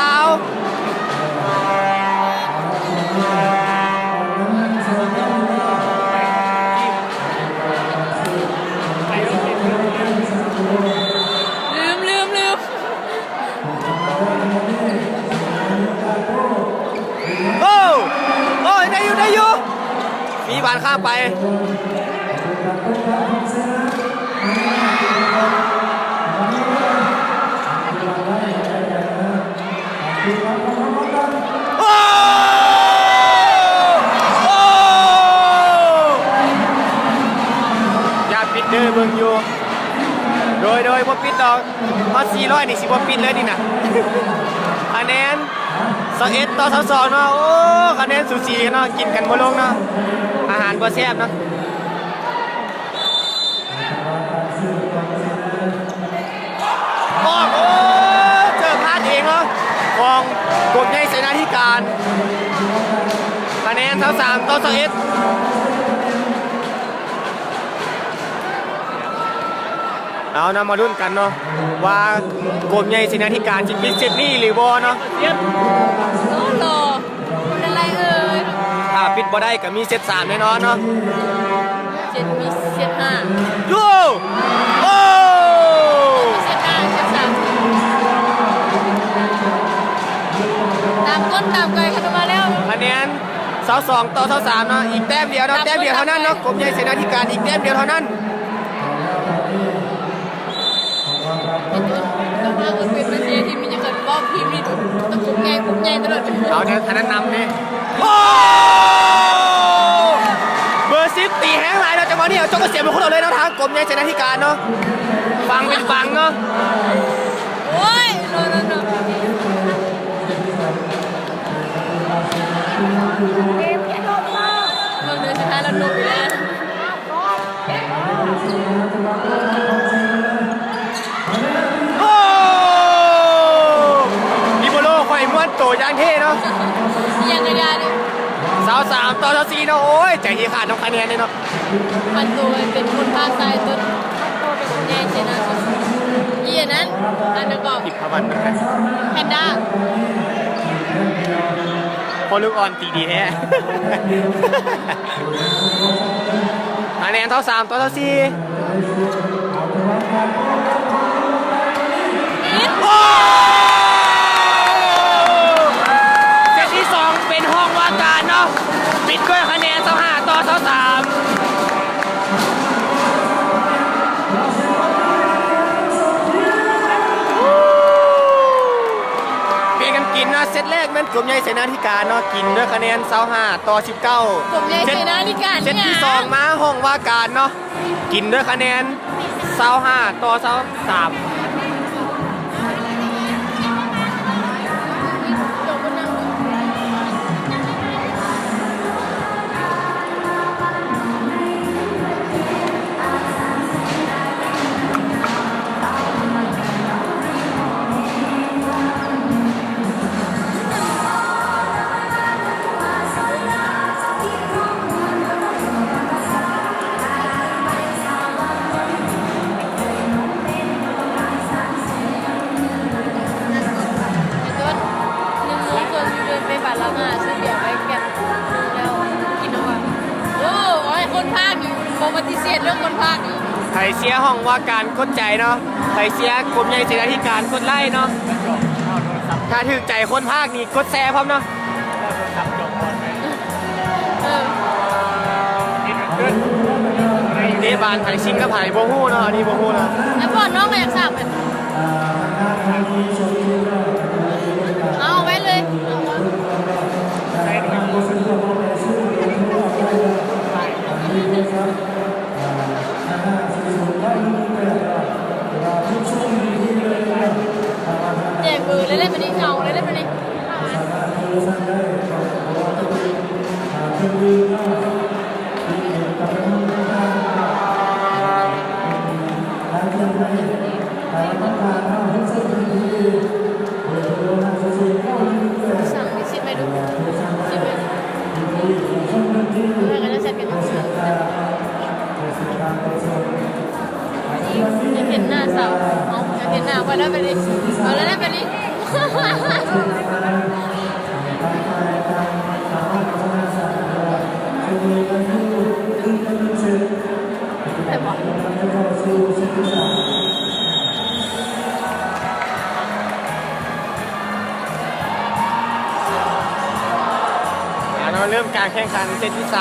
ลืม โอ้ยได้อยู่มีบานข้ามไปโอ้อย่าปิดเด้อเบิ่งอยู่โดยบ่ปิดดอกพอ400นี่สิบ่ปิดเลยนี่นะคะแนน21 ต่อ 22เนาะโอ้คะแนนสูสีเนาะกินกันบ่ลงเนาะอาหารบ่แซ่บเนาะโอ้เจอพลาดเองเนาะของกลุ่มใหญ่เสนาธิการคะแนน23 ต่อ 21เอานะมาลุ้นกันเนาะว่ากรมใหญ่เสนาธิการจะปิดเซตนี่หรือบ่เนาะ โอ้โหคุณอะไรเอ่ย ถ้าปิดบ่ได้ก็มีเซต3แน่นอนเนาะ มีเซตห้า ดูโอ้ มีเซตห้าเซตสามตามก้นตามไกลเข้ามาแล้ว คะแนน22 ต่อ 23เนาะอีกแต้มเดียวเนาะแต้มเดียวเท่านั้นเนาะกรมใหญ่เสนาธิการอีกแต้มเดียวเท่านั้น เป็นจุดก็มาก็เป็นประเทศที่มีจะเกิดรอบทีมนี่ต้องกลุ่มใหญ่ตลอด เอาเดี๋ยวคะแนนนำนี่โอ้เบอร์10ตีแห้งหลายเนาะจังหวะนี้เอาจงเกษียณเป็นคนเอาเลยเนาะทางกรมใหญ่เสนาธิการเนาะฟังเป็นฟังเนาะ โอ้ยโนเกมแค่ลบมาเมืองเดือนสุดท้ายแล้วลบไปแล้ว โอ้ดิโบโลคอยม้วนโตยางเท่เนาะ ยังกระยาเนี่ย 23 ต่อ 24เนาะโอ้ยใจที่ขาดน้องคะแนนเลยเนาะ มันตัวเป็นคนภาคใต้ต้นเป็นคนแย่เช่นนั้นยี่นั้นอันนั้นก็ ผิดพวันเหมือนกัน แพนด้า พอลูกอ่อนตีดีแท้คะแนนเท่า3 ต่อ 4โอ้เซตที่ 2 เป็นห้องว่าการเนาะปิดด้วยคะแนน25 ต่อ 23เปลี่ยนกันกินนะเซตแรกมันกลุ่มใหญ่เสนาธิการเนาะกินด้วยคะแนน25 ต่อ 19 กลุ่มใหญ่เสนาธิการ เซตที่ 2 มาห้องว่าการเนาะกินด้วยคะแนน25 ต่อ 23 ไผเสียห้องว่าการกดใจเนาะไผเสียกรมใหญ่เสนาธิการกดไล่เนาะ เอาโทรศัพท์ ถ้าถึกใจคนภาคนี่กดแชร์พร้อมเนาะ เอาโทรศัพท์จบก่อนไหม เออ นี่มันขึ้น เดบานไผซิมกับไผบ่ฮู้เนาะอันนี้บ่ฮู้เนาะ แล้วพ่อน้องก็อยากทราบเลยเอาไว้เลยเอาไว้ ใช้หน่วย แจกเบอร์เลยเล่นไปนี่เอาเลยเล่นไปนี่สั่งดิชิดไหมดูชิดไหมแล้วก็จะเสร็จกันทั้งเสืออยากเห็นหน้าสาวเอาอยากเห็นหน้าไปแล้วไปดิเอาแล้วได้ไปดิแต่บอก เราเริ่มการแข่งขันเซตที่ 3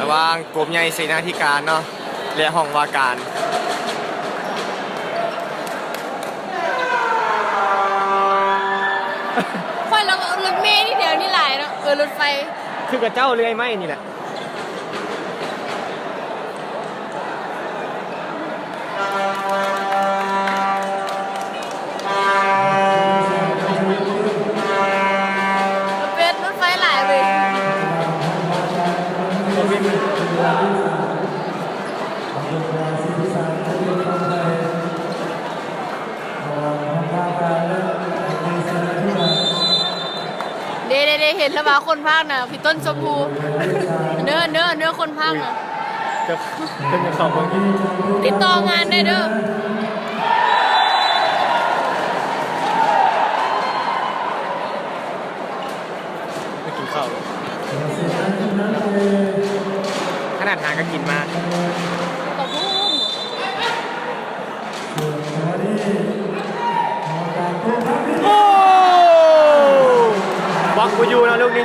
ระหว่างกรมใหญ่เสนาธิการเนาะและห้องว่าการ ค่อยแล้วก็รถเมล์นี่เดียวนี่หลายเนาะรถไฟ คือกับเจ้าเลื่อยไม้นี่แหละรถไฟหลายเลย เด้เห็นแล้วว่าคนภาคน่ะพี่ต้นชมพูเนื้อคนภาคน่ะ จะเป็นสอบเบิ่ง ติดต่องานได้เด้อ ไปกินข้าวขนาดหาก็กินมา ขอบคุณ โอ้บล็อกกูอยู่นะลูกนี้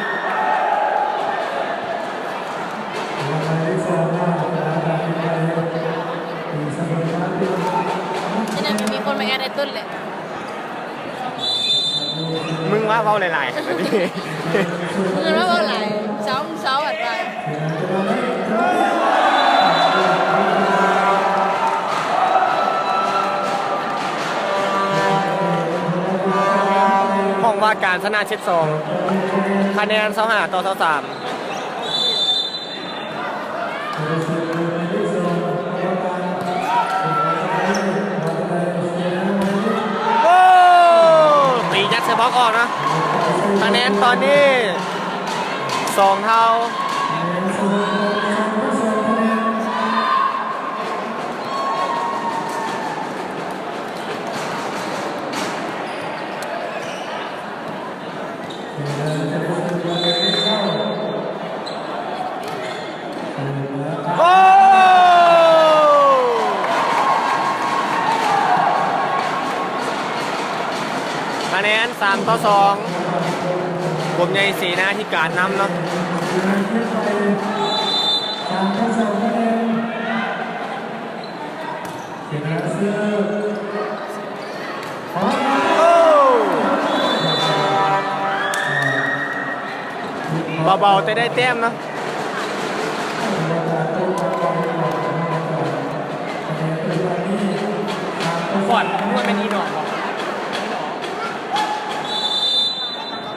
ที่นั่นมีคนมาแอดไอ้ต้นเลย มึงว่าเว้าหลายๆแบบนี้ เงินว่าเท่าไหร่เช้าบัดไป ห้องว่าการชนะเช็ด2คะแนน25 ต่อ 23โอ้ตียัดเซบล็อกออกนะคะแนนตอนนี้2 เท่า โอ้คะแนน3 ต่อ 2กรมใหญ่เสนาธิการนำเนาะโอ้เบาๆแต่ได้แต้มเนาะ ก่อนมันเป็นอีดอก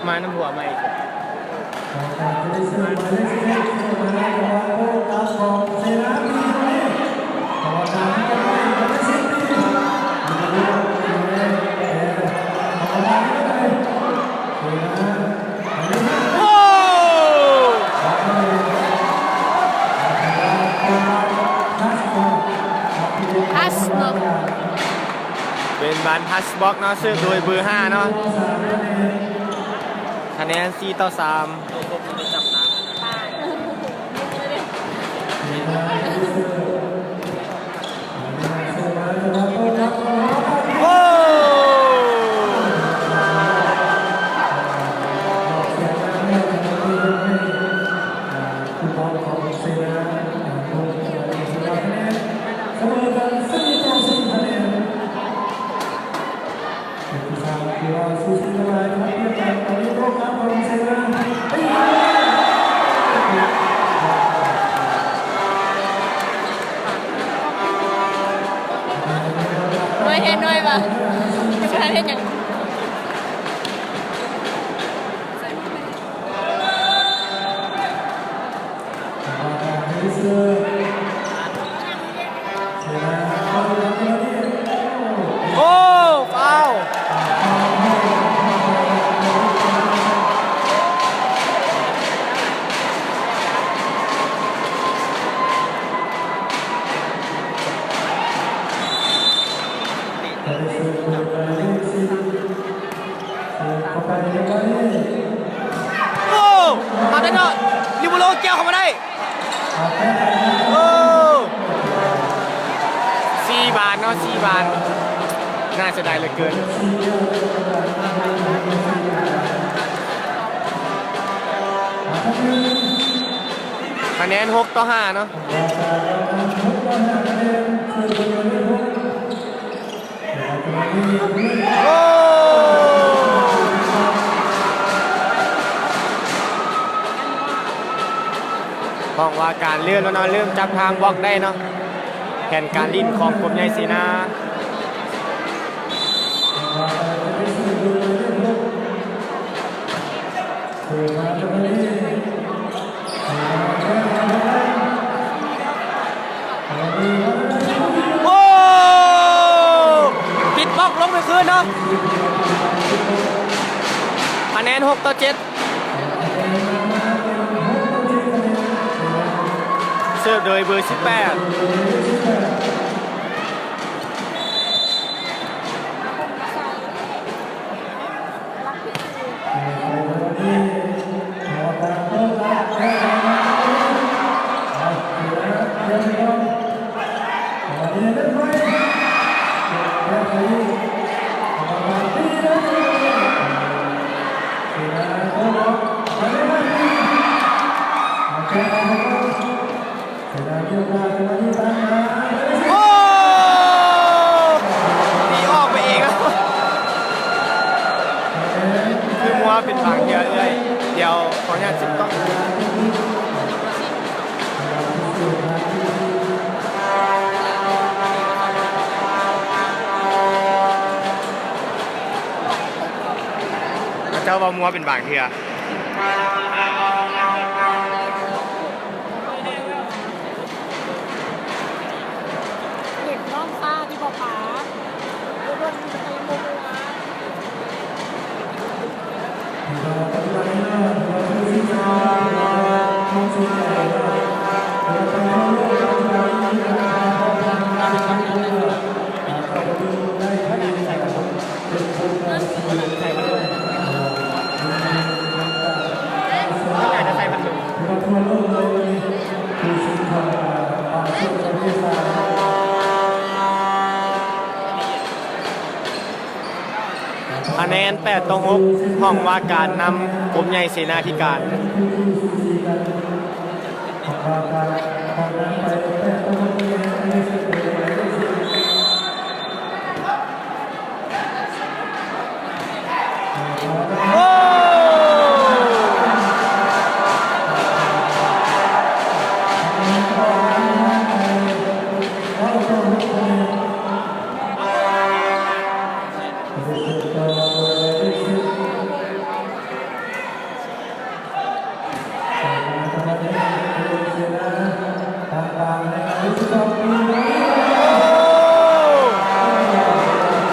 มาน้ำหัวมาอีกโอ้พัสเนาะ เป็นบานพัสบ็อกเนาะซึ่งโดยเบอร์5เนาะคะแนน4 ต่อ 3 โอ้น้อยเห็นน้อยป่ะไม่ใช่เห็นอย่างโอ้ฟาวโอ้มาได้เนาะลิบูโลเกี่ยวเข้ามาได้โอ้4 บาทเนาะ4 บาทน่าจะได้เหลือเกินคะแนน6-5เนาะโอ้บอกว่าการเลื่อนแล้วเนาะเริ่มจับทางบล็อกได้เนาะแผนการดิ้นของกรมใหญ่สีนาโอ้ปิดบล็อกลงไปคืนเนาะคะแนน6-7เสิร์ฟโดยเบอร์18โอ้ตีออกไปเองแล้วคือมัวเป็นบางเยอะเลยเดี๋ยวขออนุญาตจิบต้องเจ้าว่ามัวเป็นบางเทือ เห็นน้องฟ้าที่บอกป๋าโดนจะไปโมโหคะแนน8-6ห้องว่าการนำกรมใหญ่เสนาธิการโอ้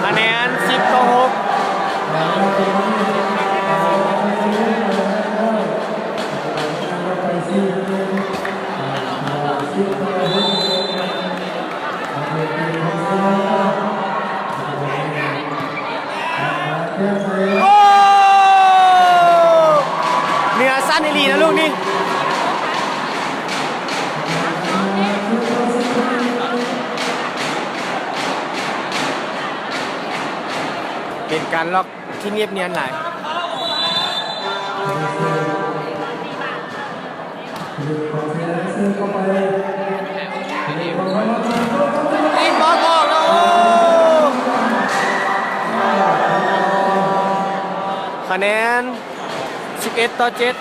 คะแนน10-6โอ้เนื้อสั้นอีหลีนะลูกนี่ การล็อกที่เงียบเนียนหลายตีบอลออกแล้วคะแนน11-7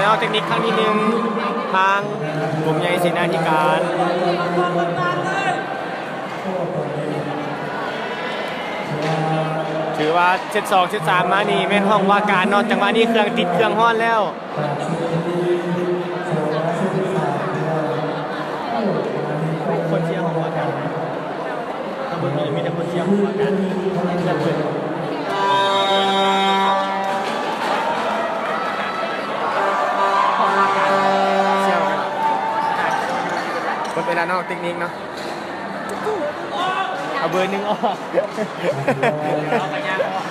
แล้วเทคนิคครั้งที่หนึ่งทางกลุ่มใหญ่เสนาธิการถือว่าเซต2เซต3มานี่แม่นห้องว่าการเนอกจังหวะนี้เครื่องติดเครื่องฮ้อนแล้วคนเชียร์ของว่าการถ้าเบิ่งนี่มีแต่คนเชียร์ของว่าการจะเปิดเชียร์กันคนเวลานอกเทคนิคเนาะเอาเบอร์หนึ่งออกเอาไปย่างออก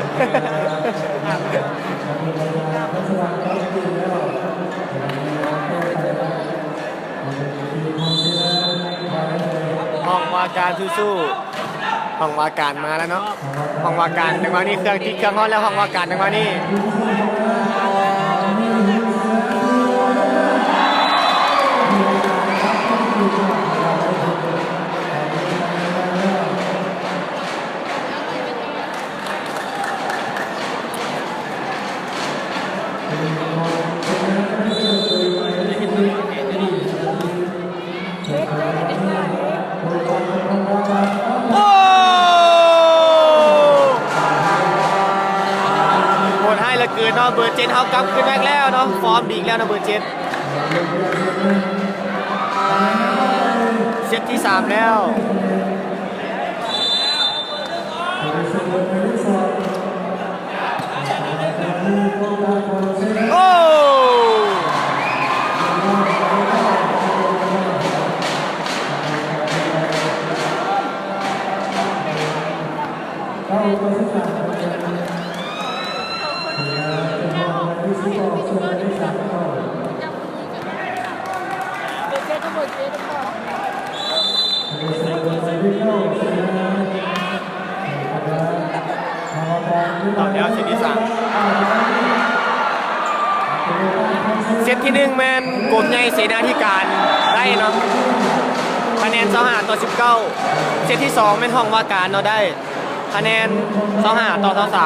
ห้องว่าการสู้ๆห้องว่าการมาแล้วเนาะห้องว่าการจังหวะนี้เครื่องติดเครื่องฮ้อนแล้วห้องว่าการจังหวะนี้เกินเนาะเบอร์7เขากลับขึ้นแรกแล้วเนาะฟอร์มดีแล้วนะเบอร์7เซตที่3แล้วโอ้ต่อแล้วเซตที่3เซตที่1แมนกลุ่มใหญ่เสนาธิการได้เนาะคะแนน25-19เซตที่2แมนห้องว่าการเนาะได้คะแนน25-23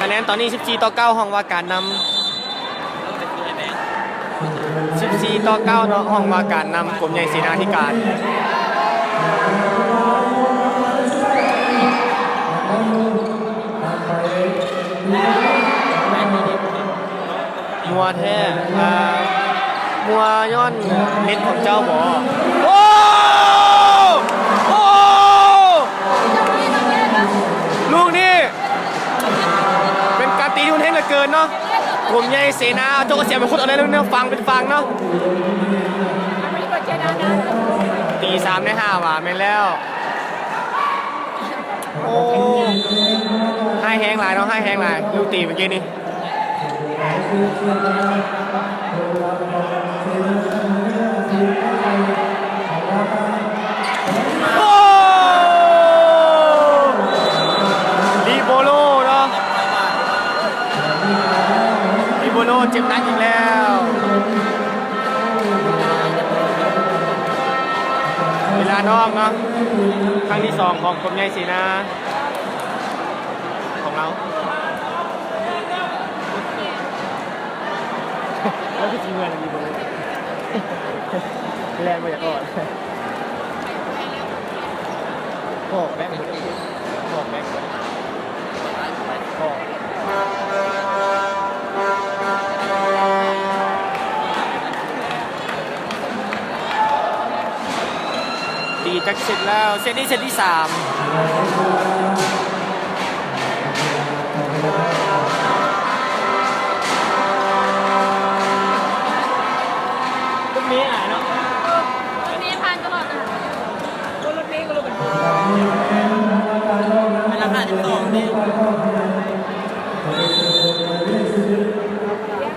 คะแนนตอนนี้14-9ห้องว่าการนำ14-9เนาะห้องว่าการนำกลุ่มใหญ่เสนาธิการมัวแท้มัวย้อนเน็ตของเจ้าบ่โอ้โอ้ลูกนี่เป็นการตีที่มันเท่งเหลือเกินเนาะกลุ่มใหญ่เสนาโจกเสียเป็นคนอะไรเรื่องฟังเป็นฟังเนาะตี3 ใน 5ว่ะแม่นแล้วโอ้ให้แห้งหลายเนาะให้แห้งหลายลูกตีเมื่อกี้นี่โอ้ลิโบโลเนาะลิโบโลเจ็บหนักอีกแล้วเวลานอกเนาะครั้งที่2ของกรมใหญ่เสนาของเราแล้วก็จริงเงินดีบเลยแรงมาจากก่อนพ่อแบงค์หมดพ่อแบงค์พ่อตี ตีจักเสร็จแล้วเซตนี้เซตที่3รถเมล์อ่ะเนาะ วันนี้ผ่านตลอดนะ รถเมล์ก็รถบรรทุกเป็นราคา12นี่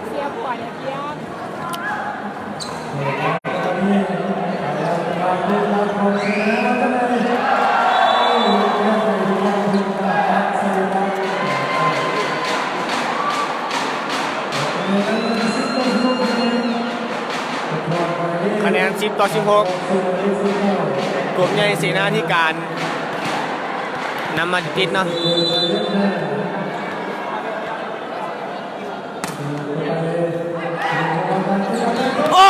เสียปล่อยเสีย คะแนน10 ต่อ 16กลุ่มใหญ่เสนาธิการนำมาติดเนาะโอ้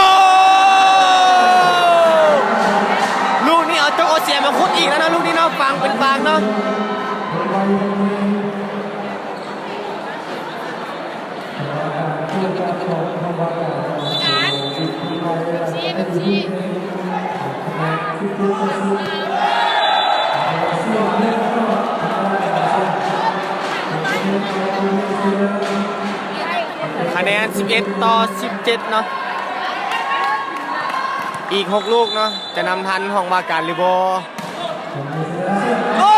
ลูกนี้เอาโจโอเสียมาคุดอีกแล้วนะลูกนี้เนาะฟังเป็นฟังเนาะคะแนน11 ต่อ 17เนาะอีก6ลูกเนาะจะนำทันห้องว่าการหรือบ่โอ้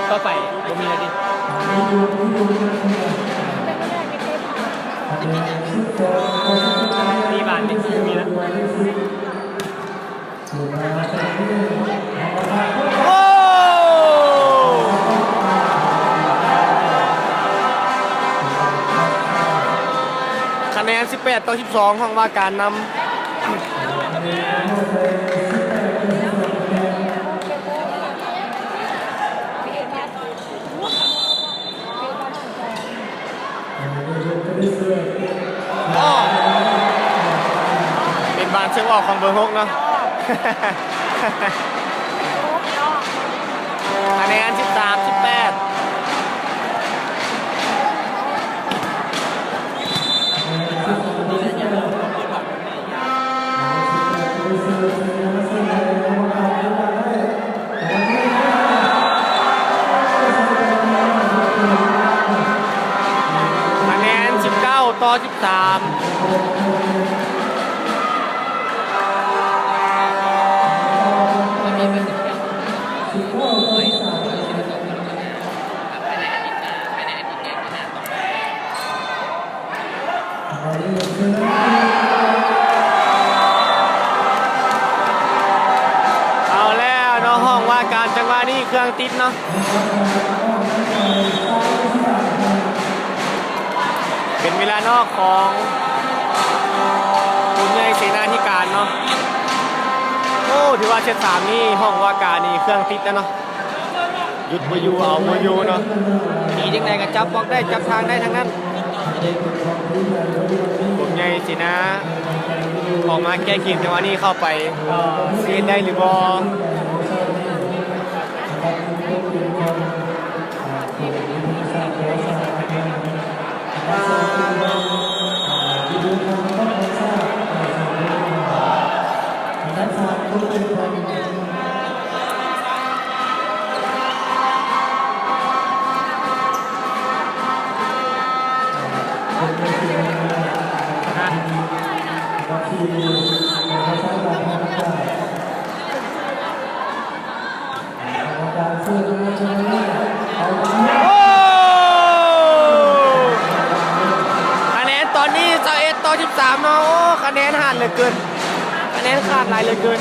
ก็ไปก็มีอะไรดิมีบ้านดิมีแล้ว โอ้คะแนน18 ต่อ 12ห้องว่าการนำเป็นบานเชิงออกของเบอร์6เนาะ คะแนน13 18คะแนน19 ต่อ 13เอาแล้วเนาะห้องว่าการจังหวะนี้เครื่องติดเนาะเป็นเวลานอกของคุณใหญ่เสนาธิการเนาะโอ้ถือว่าเซต3นี่ห้องว่าการนี่เครื่องติดแล้วเนาะหยุดบ่อยู่เอาบ่อยู่เนาะตีจังไดก็จับบล็อกได้จับทางได้ทั้งนั้นผมใหญ่เสนาออกมาแก้เกมจังหวะนี้เข้าไปเสียได้หรือบ่คะแนนตอนนี้21 ต่อ 13เนาะโอ้คะแนนห่างเหลือเกินคะแนนขาดหลายเหลือเกิน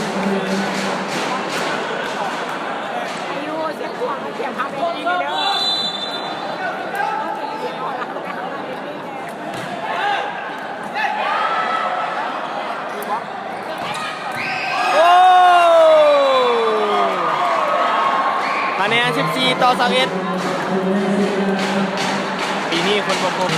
อายุเสียขวางเสียพาไปดีเด้อ โอ้คะแนน14 ต่อ 21ปีนี้คนบ่ครบ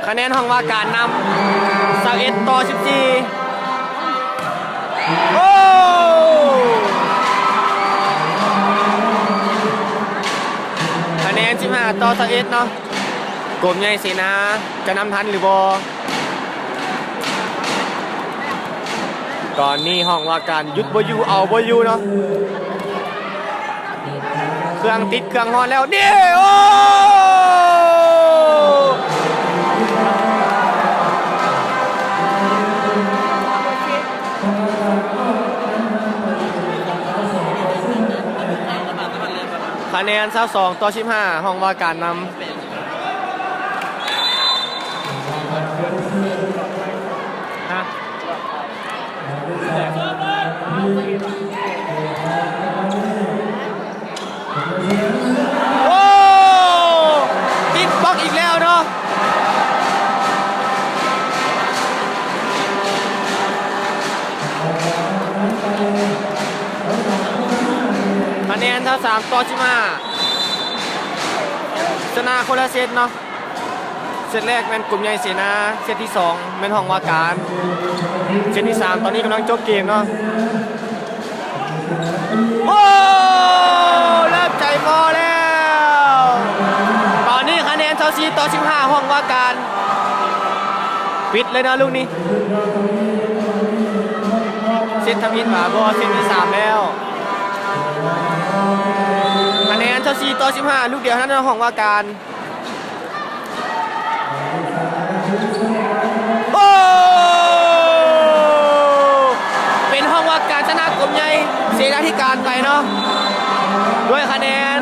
คะ คะแนนห้องว่าการนำ21ต่อ14โอ้คะแนน15ต่อ21เนาะกรมใหญ่เสนาจะนำทันหรือบ่ตอนนี้ห้องว่าการยุดบ่อยู่เอาบ่อยู่เนาะเครื่องติดเครื่องฮอนแล้วนี่โอ้คะแนน22ต่อ15ห้องว่าการนำฮะโอ้ติดบล็อกอีกแล้วเนาะคะแนนเท่า3ต่อ15ชนะคนละเซตเนาะเซตแรกเป็นกลุ่มใหญ่เสนาเซตที่2เป็นห้องว่าการเซตที่3ตอนนี้กำลังจบเกมเนาะโอ้เริ่มใจพอแล้วตอนนี้คะแนน24ต่อ15ห้องว่าการปิดเลยนะลูกนี้เซตทำอินหมาบอเซตที่3แล้วคะแนน24ต่อ15ลูกเดียวเท่านั้นห้องว่าการโอ้เป็นห้องว่าการชนะกลุ่มใหญ่เสนาธิการไปเนาะด้วยคะแนน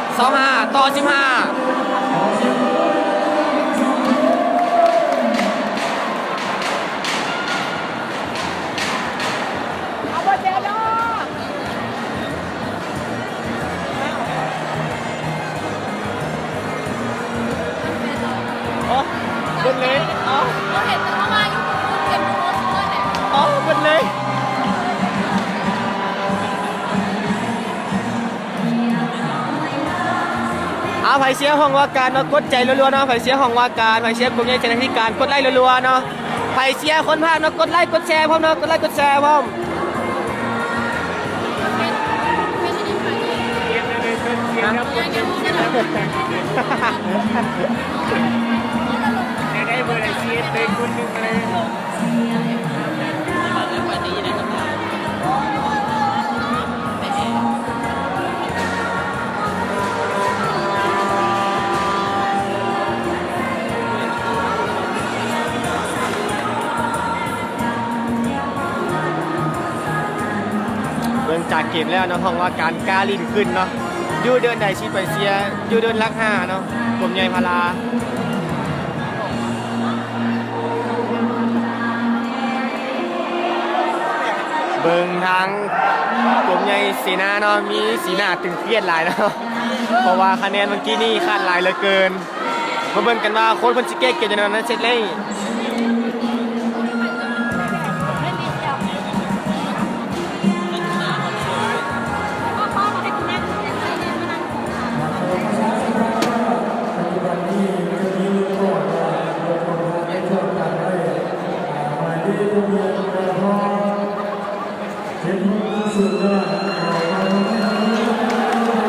25ต่อ15เบิ้ลเลยอ๋อ เราเห็นแต่เข้ามาอยู่เก็บโพสต์เลยเนี่ย อ๋อเบิ้ลเลยเอาไผ่เสียห้องว่าการเนาะกดใจรัวๆเนาะไผ่เสียห้องว่าการไผ่เสียกลุ่มใหญ่เสนาธิการกดไลค์รัวๆเนาะไผ่เสียคนพากเนาะกดไลค์กดแชร์พร้อมเนาะกดไลค์กดแชร์พร้อม ไม่ใช่ที่ผ่านนี้ เสียงเลยเป็นเสียงครับ ยังไม่ได้ ได้เบอร์ไอซีเอสเลยคนหนึ่งเลย เบิ่งจากเกมแล้วเนาะห้องว่าการกล้าลิ้นขึ้นเนาะอยู่เดินใดชีไปเสียอยู่เดินลักห้าเนาะกลุ่มใหญ่พาราเบิ่งทางกลุ่มใหญ่สีหน้าเนาะมีสีหน้าตึงเครียดหลายเนาะเพราะว่าคะแนนเมื่อกี้นี่คาดหลายเหลือเกินมาเบิ่งกันว่าโค้ชเพิ่นสิแก้เกมจังได๋นั้นเสร็จเลย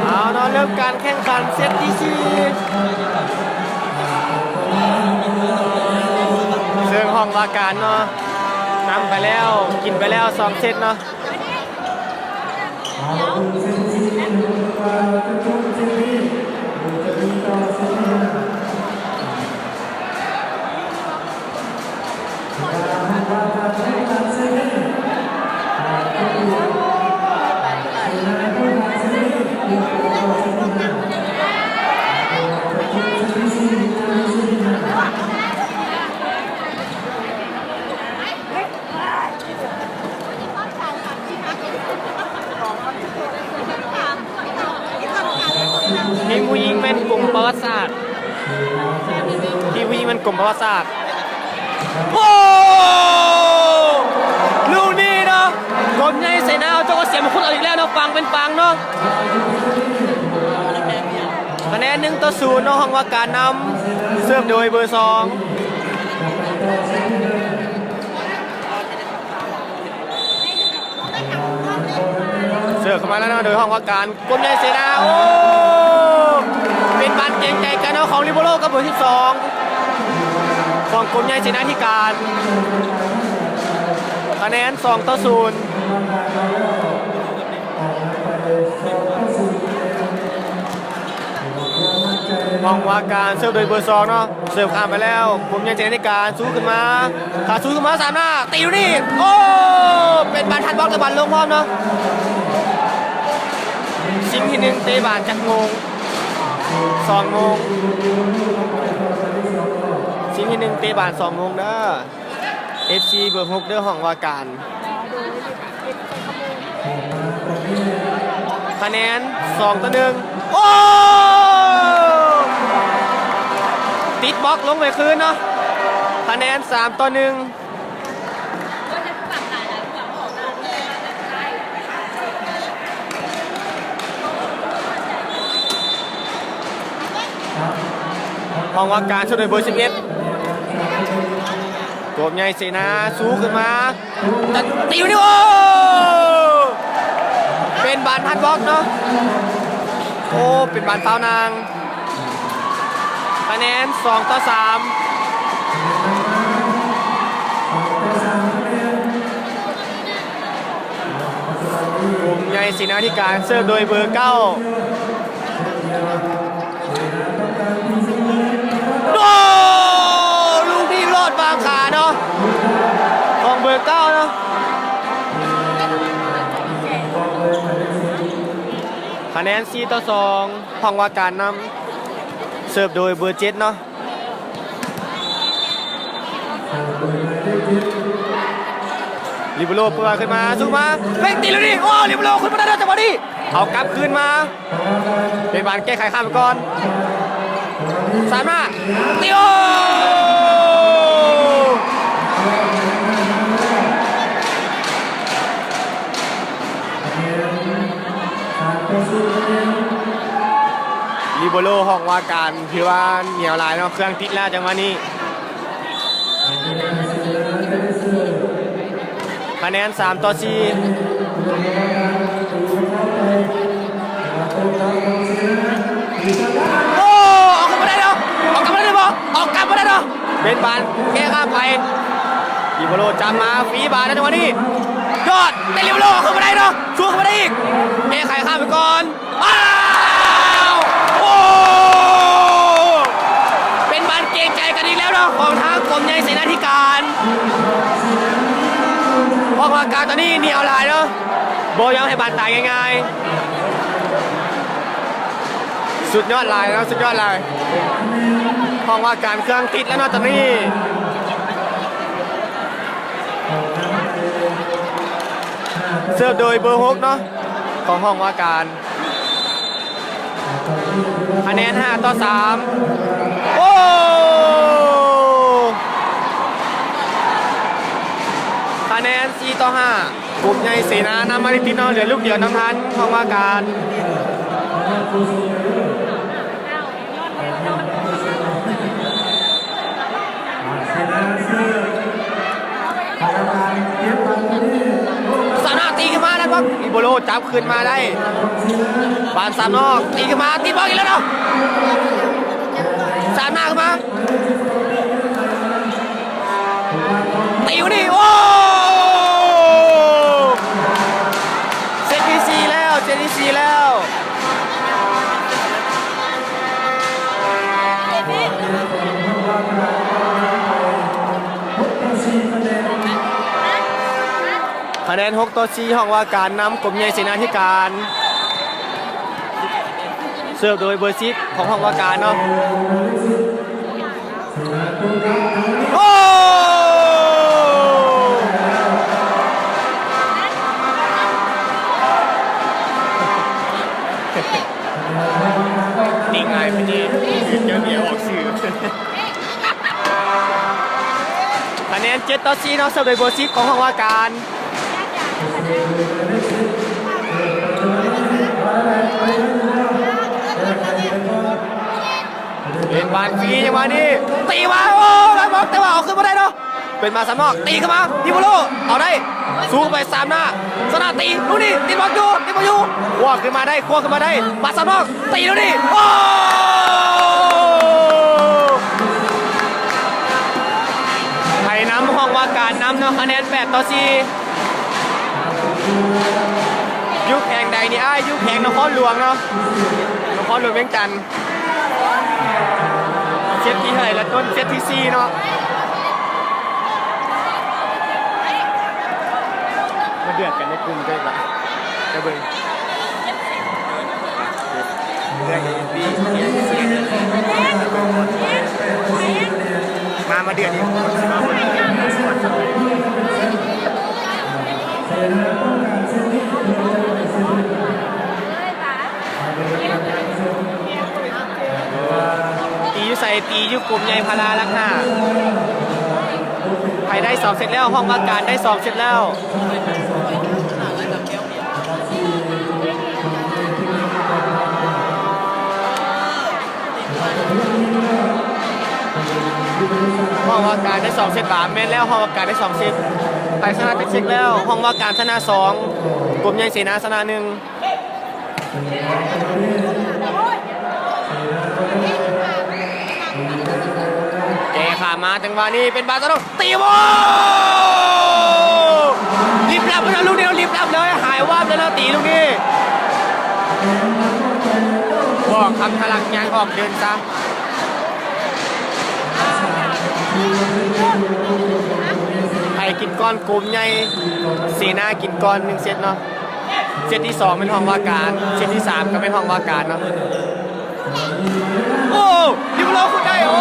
เอาเนาะเริ่มการแข่งขันเซตที่4ซึ่งห้องว่าการเนาะนำไปแล้วกินไปแล้ว2เซตเนาะทีมผู้หญิงเป็นกลุ่มประวัติศาสตร์ทีมผู้หญิงเป็นกลุ่มประวัติศาสตร์โอ้ลูกนี้เนาะกลมใหญ่ใส่หน้าเจ้าก็เสียมงคุดเอาอีกแล้วเนาะปังเป็นปังเนาะคะแนน1-0เนาะห้องว่าการนำเสิร์ฟโดยเบอร์2 เสือกเข้ามาแล้วนะโดยห้องว่าการกรมใหญ่เสนาโอ้เป็นบานเก่งใจกันเนาะของลิเบโร่กับเบอร์12ของกรมใหญ่เสนาธิการคะแนน2-0มองว่าการเสิร์ฟโดยเบอร์2เนาะเสิร์ฟข้ามไปแล้วผมยังเจนในการสู้ขึ้นมาขาสู้ขึ้นมา3 หน้าตีอยู่นี่โอ้เป็นบานทันบล็อกกับบานลงพร้อมเนาะชิงที่1เตะบานจักงง2 โมงชิงที่1เตะบาน2 โมงเด้อ FC เบอร์6เด้อห้องว่าการคะแนน2-1โอ้ติดบล็อกลงไปคืนเนาะคะแนน3-1ห้องว่าการช่วยโดยเบอร์11ตัวใหญ่เสนาสู้ขึ้นมาจะตีอยู่นี่โอ้เป็นบานทันบล็อกเนาะโอ้เป็นบานเต้านางคะแนน2-3กลุ่มใหญ่ศินาธิการเสิร์ฟโดยเบอร์9โอ้ลูกที่รอดบางขาเนาะของเบอร์9เนาะคะแนน4-2ห้องว่าการนำเสิร์ฟโดยเบอร์7เนาะลิเบโร่เปิดขึ้นมาสู้มาเพ่งตีเลยดิโอ้ลิเบโร่ขึ้นมาได้จังหวะนี้เอากลับคืนมาเป็นบานแก้ไขข้ามไปก่อน3 หน้าตีโอลิเบโร่ห้องว่าการถือว่าเหนียวลายเนาะเครื่องติดแล้วจังหวะนี้คะแนน3-4โอ้ออกกลับมาได้เนาะออกกลับมาได้บ่ออกกลับมาได้เนาะเป็นบานแก้ข้ามไปลิเบโร่จำมาฟรีบาลนะจังหวะนี้ยอดแต่ลิเบโร่เข้ามาได้เนาะช่วยเข้ามาได้อีกแก้ไขข้ามไปก่อนอ้าวโอ้เป็นบานเกรงใจกันอีกแล้วเนาะของทางกรมใหญ่เสนาธิการห้องว่าการตอนนี้เหนียวลายเนาะโบยังให้บานตายง่ายๆสุดยอดลายนะสุดยอดลายห้องว่าการเครื่องติดแล้วเนาะตอนนี้เสิร์ฟโดยเบอร์6เนาะของห้องว่าการคะแนน5-3โอ้คะแนน4-5กลุ่มใหญ่เสนานำมาได้ติดเนาะเหลือลูกเดียวน้ำทันห้องว่าการสามารถตีขึ้นมาได้ปะลิโบโลจับขึ้นมาได้บาน3 นอกตีขึ้นมาตีบอลอีกแล้วเนาะ3 หน้าขึ้นมาตีอยู่นี่โอ้เซตที่4แล้วเซตที่4แล้วคะแนน6-4ห้องว่าการนำกรมใหญ่เสนาธิการเสิร์ฟโดยเบอร์10ของห้องว่าการเนาะโอ้นี่ไงพี่นี่เดี๋ยวเดี๋ยวออกสื่อคะแนน7-4เนาะเสิร์ฟโดยเบอร์10ของห้องว่าการเป็นบานฟรีจังหวะนี้ตีมาโอ้ครับผม อกแต่ว่าเอาขึ้นมาได้เนาะเป็นมาสามนอกตีเข้ามาดิโบโลเอาได้สู้ไปสามหน้าสนาตีดูนี่ติดบอลอยู่ควงขึ้นมาได้ควงขึ้นมาได้มาสามนอกตีดูนี่โอ้ไทยน้ำห้องว่าการน้ำเนาะคะแนน8-4ยุคแข่งใดนี่อ้ายยุคแข่งนครหลวงเนาะนครหลวงเวียงจันทร์เซตที่เท่าไหร่แล้วต้นเซตที่4เนาะมาเดือดกันในกลุ่มได้ปะจะเบิ่งเดือดกันดีมาเดือดอีกตีอยู่ใส่ตีอยู่กลุ่มใหญ่พาราลักหน้าใครได้2เสร็จแล้วห้องว่าการได้2เสร็จแล้วห้องว่าการได้2เซต3เมตรแล้วห้องว่าการได้2เซตไปชนะเช็คแล้วห้องว่าการชนะ2กลุ่มใหญ่เสนาชนะ1เจขามาจังหวะนี้เป็นบาสโนตีโบรีบรับไปแล้วลูกเดียวรีบรับเลยหายวับเลยแล้วตีลูกนี้บอกคำพลังยังออกเดินซะไทยกินก้อนกลุ่มใหญ่เสนากินก้อน1เซตเนาะเซตที่2เป็นห้องว่าการเซตที่3ก็เป็นห้องว่าการเนาะโอ้ดิบโลคุณได้โอ้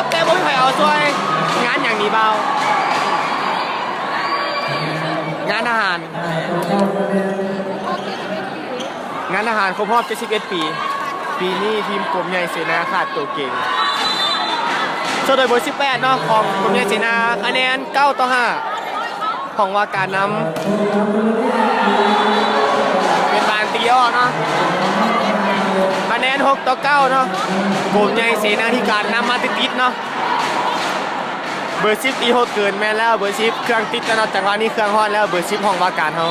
แต่ผมไม่เคยเอาซวยงานอย่างนี้เบางานอาหารงานอาหารครบรอบ71 ปีปีนี้ทีมกลุ่มใหญ่เสนาขาดตัวเก่งโชว์โดยเบอร์18เนาะของกลุ่มใหญ่เสนาคะแนน9-5ของว่าการนำเป็นบานตีอ้อเนาะคะแนน6-9เนาะกลุ่มใหญ่เสนาธิการนำมาติดๆเนาะเบอร์10ตีโหดเกินแม่แล้วเบอร์10เครื่องติดแล้วเนาะจังหวะนี้เครื่องฮอดแล้วเบอร์10ของว่าการเขา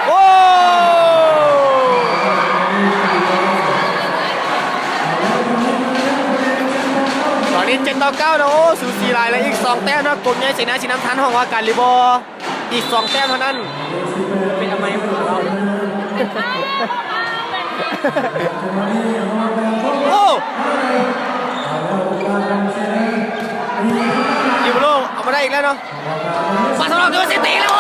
โอ้ตอนนี้7-9นะโอ้สูสีหลายแล้วอีก2แต้มนะกลุ่มใหญ่เสนาชิน้ำทันของว่าการลิบออีก2แต้มเท่านั้นเป็นทำไมไม่รู้เราโอ้ดิบโลเอามาได้อีกแล้วเนาะมาสำหรับตัวเซตีแล้ว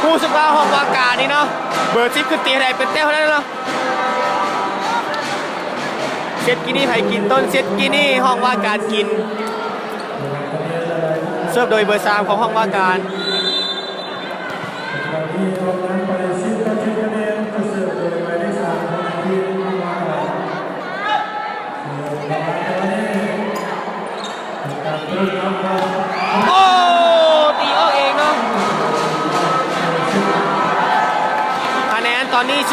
ผู้สึกว่าห้องว่าการนี่เนาะเบอร์10คือตีอะไรเป็นแต้มเท่านั้นเนาะเซตกินี่ไผ่กินต้นเซตกินี่ห้องว่าการกินเสิร์ฟโดยเบอร์3ของห้องว่าการโอ้ตีออกเองเนาะคะแนนตอนนี้11-7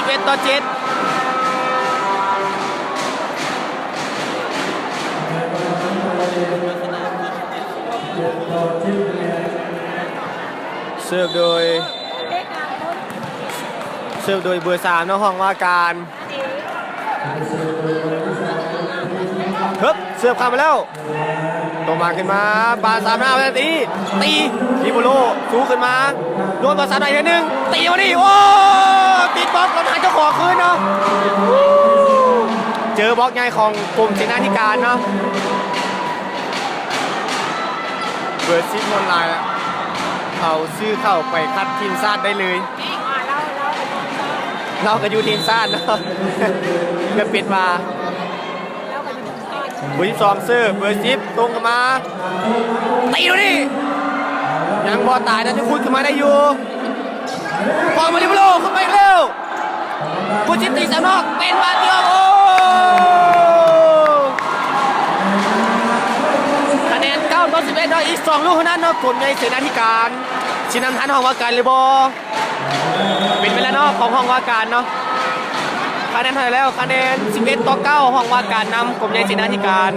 เสิร์ฟโดยเบอร์3เนาะห้องว่าการเฮ้ยเสิร์ฟข้ามมาแล้วตรงมาขึ้นมาบาสามหน้าไปตีดิโบโลสู้ขึ้นมาโดนบาสามหน้าอีกนึงตีมาดิโอ้ติดบล็อกแล้วทางเจ้าของคืนเนาะเจอบล็อกใหญ่ของกลุ่มเสนาธิการเนาะเบอร์10ออนไลน์เขาซื้อเข้าไปคัดทีมชาติได้เลยเราก็อยู่ทีมชาติเนาะเพื่อปิดมาเบอร์12เซอร์เบอร์10ตรงกันมาตีดูดิยังบอตายนะจะพูดขึ้นมาได้อยู่ฟอร์มาดิบโลขึ้นไปเร็วผู้ชิดตีสามนอกเป็นบาเดียวโอ้คะแนน9-6 ต่อ11เนาะอีก2ลูกเท่านั้นเนาะกลุ่มใหญ่เสนาธิการชินำทันห้องว่าการเลยบ่เป็นไปแล้วเนาะของห้องว่าการเนาะคะแนนเท่าไหร่แล้วคะแนน11 ต่อ 9ห้องว่าการนำกลุ่มใหญ่เสนาธิการ16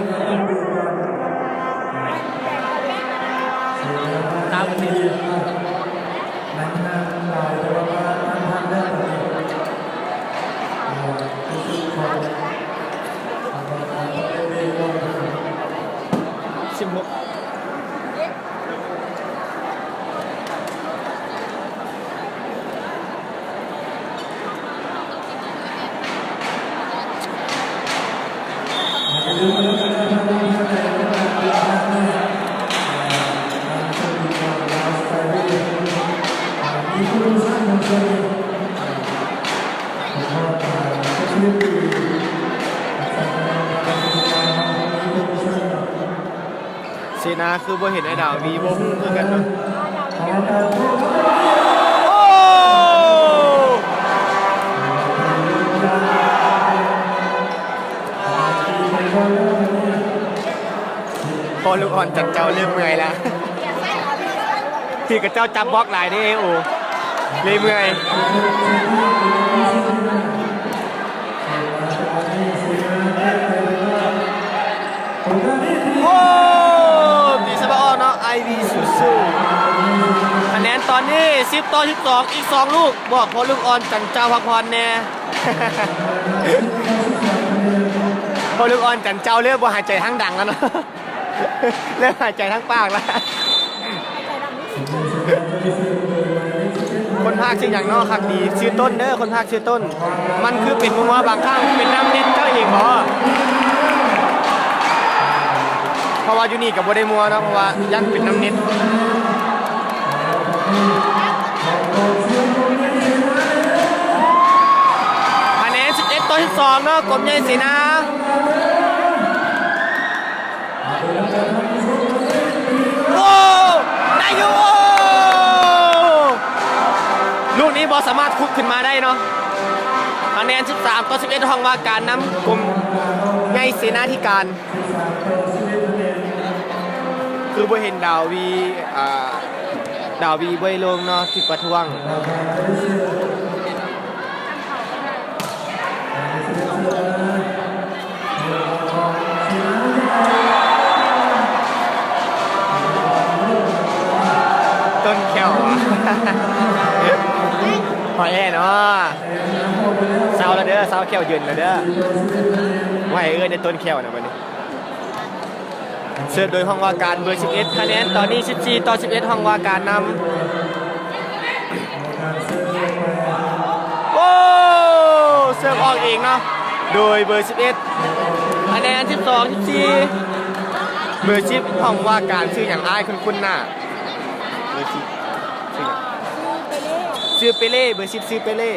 เสนาคือบ่เห็นไอ้ดาววีบ่ฮู้คือกันเนาะโอ้พอลูกอ่อนจัดเจ้าเริ่มเมื่อยแล้วที่กับเจ้าจับบล็อกหลายนี่โอ้เลยเมื่อยโอ้ปีสบอเนาะไอวีสู้ๆคะแนนตอนนี้10 ต่อ 12อีก2ลูกบอกพอลูกอ่อนจันเจ้าพักผ่อนแน่ พอลูกอ่อนจันเจ้าเริ่มบ่หายใจทั้งดังแล้วเนาะ เริ่มหายใจทั้งปากแล้วคนภาคชื่ออย่างนอกคักดีชื่อต้นเด้อคนภาคชื่อต้นมันคือเป็นมัวบางข้างเป็นน้ำเน็ตเจ้าเองบ่เพราะว่าอยู่นี่กับบ่ได้มัวเนาะเพราะว่ายันเป็นน้ำเน็ตคะแนน11 ต่อ 12เนาะกรมใหญ่เสนาโอ้ได้อยู่โอ้ลูกนี้บอสามารถคุกขึ้นมาได้เนาะคะแนน13 ต่อ 11ห้องว่าการนำกลุ่มใหญ่เสนาธิการคือบ่เห็นดาววีบ่ได้ลงเนาะที่ประท้วงต้นแก้ว หอยแอ่เนาะเศร้าแล้วเด้อเศร้าแก้วยืนแล้วเด้อไหวในต้นแก้วนะวันนี้เสิร์ฟโดยห้องว่าการเบอร์11คะแนนตอนนี้14 ต่อ 11ห้องว่าการนำโอ้เสิร์ฟออกเองเนาะโดยเบอร์11คะแนน12 14เบอร์10ห้องว่าการชื่ออย่างอ้ายคุ้นๆหน้าเบอร์10ชื่อเปเล่เบอร์10ชื่อเปเล่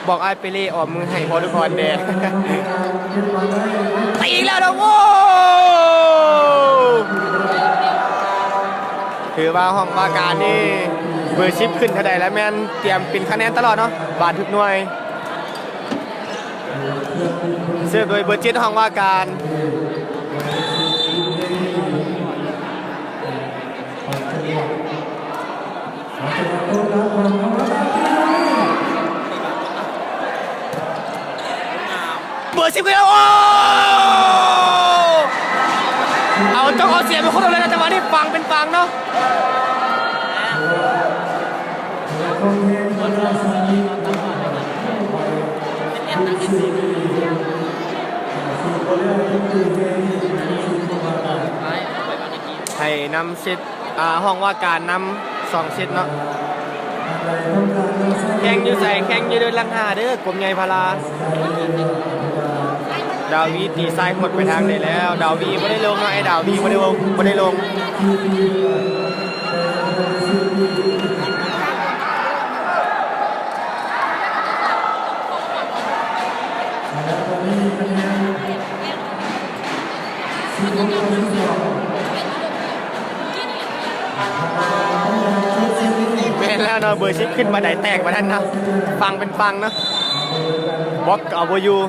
บอกอ้ายเปเล่ออกมือให้พอทุกคนแดงตีอีกแล้วนะโว้ถือว่าห้องว่าการนี่เบอร์10ขึ้นเท่าใดแล้วแม่นเตรียมปินคะแนนตลอดเนาะบาททุกหน่วยเสิร์ฟโดยเบอร์7ห้องว่าการเบอร์10แล้วโอ้เอาจ้องเอาเสียงมาคนเอาเลยนะจังหวะนี้ฟังเป็นฟังเนาะให้นำเซตห้องว่าการนำ2เซตเนาะแข่งอยู่ใส่แข่งอยู่เดินลังหาเด้อกลมใหญ่พาราดาวีตีซ้ายหมดไปทางไหนแล้วดาวีไม่ได้ลงนะไอ้ดาวีไม่ได้ลงแม่แล้วเนาะเบอร์ชิปขึ้นมาได้แตกมาท่านนะฟังเป็นฟังนะบล็อกเอาไว้อยู่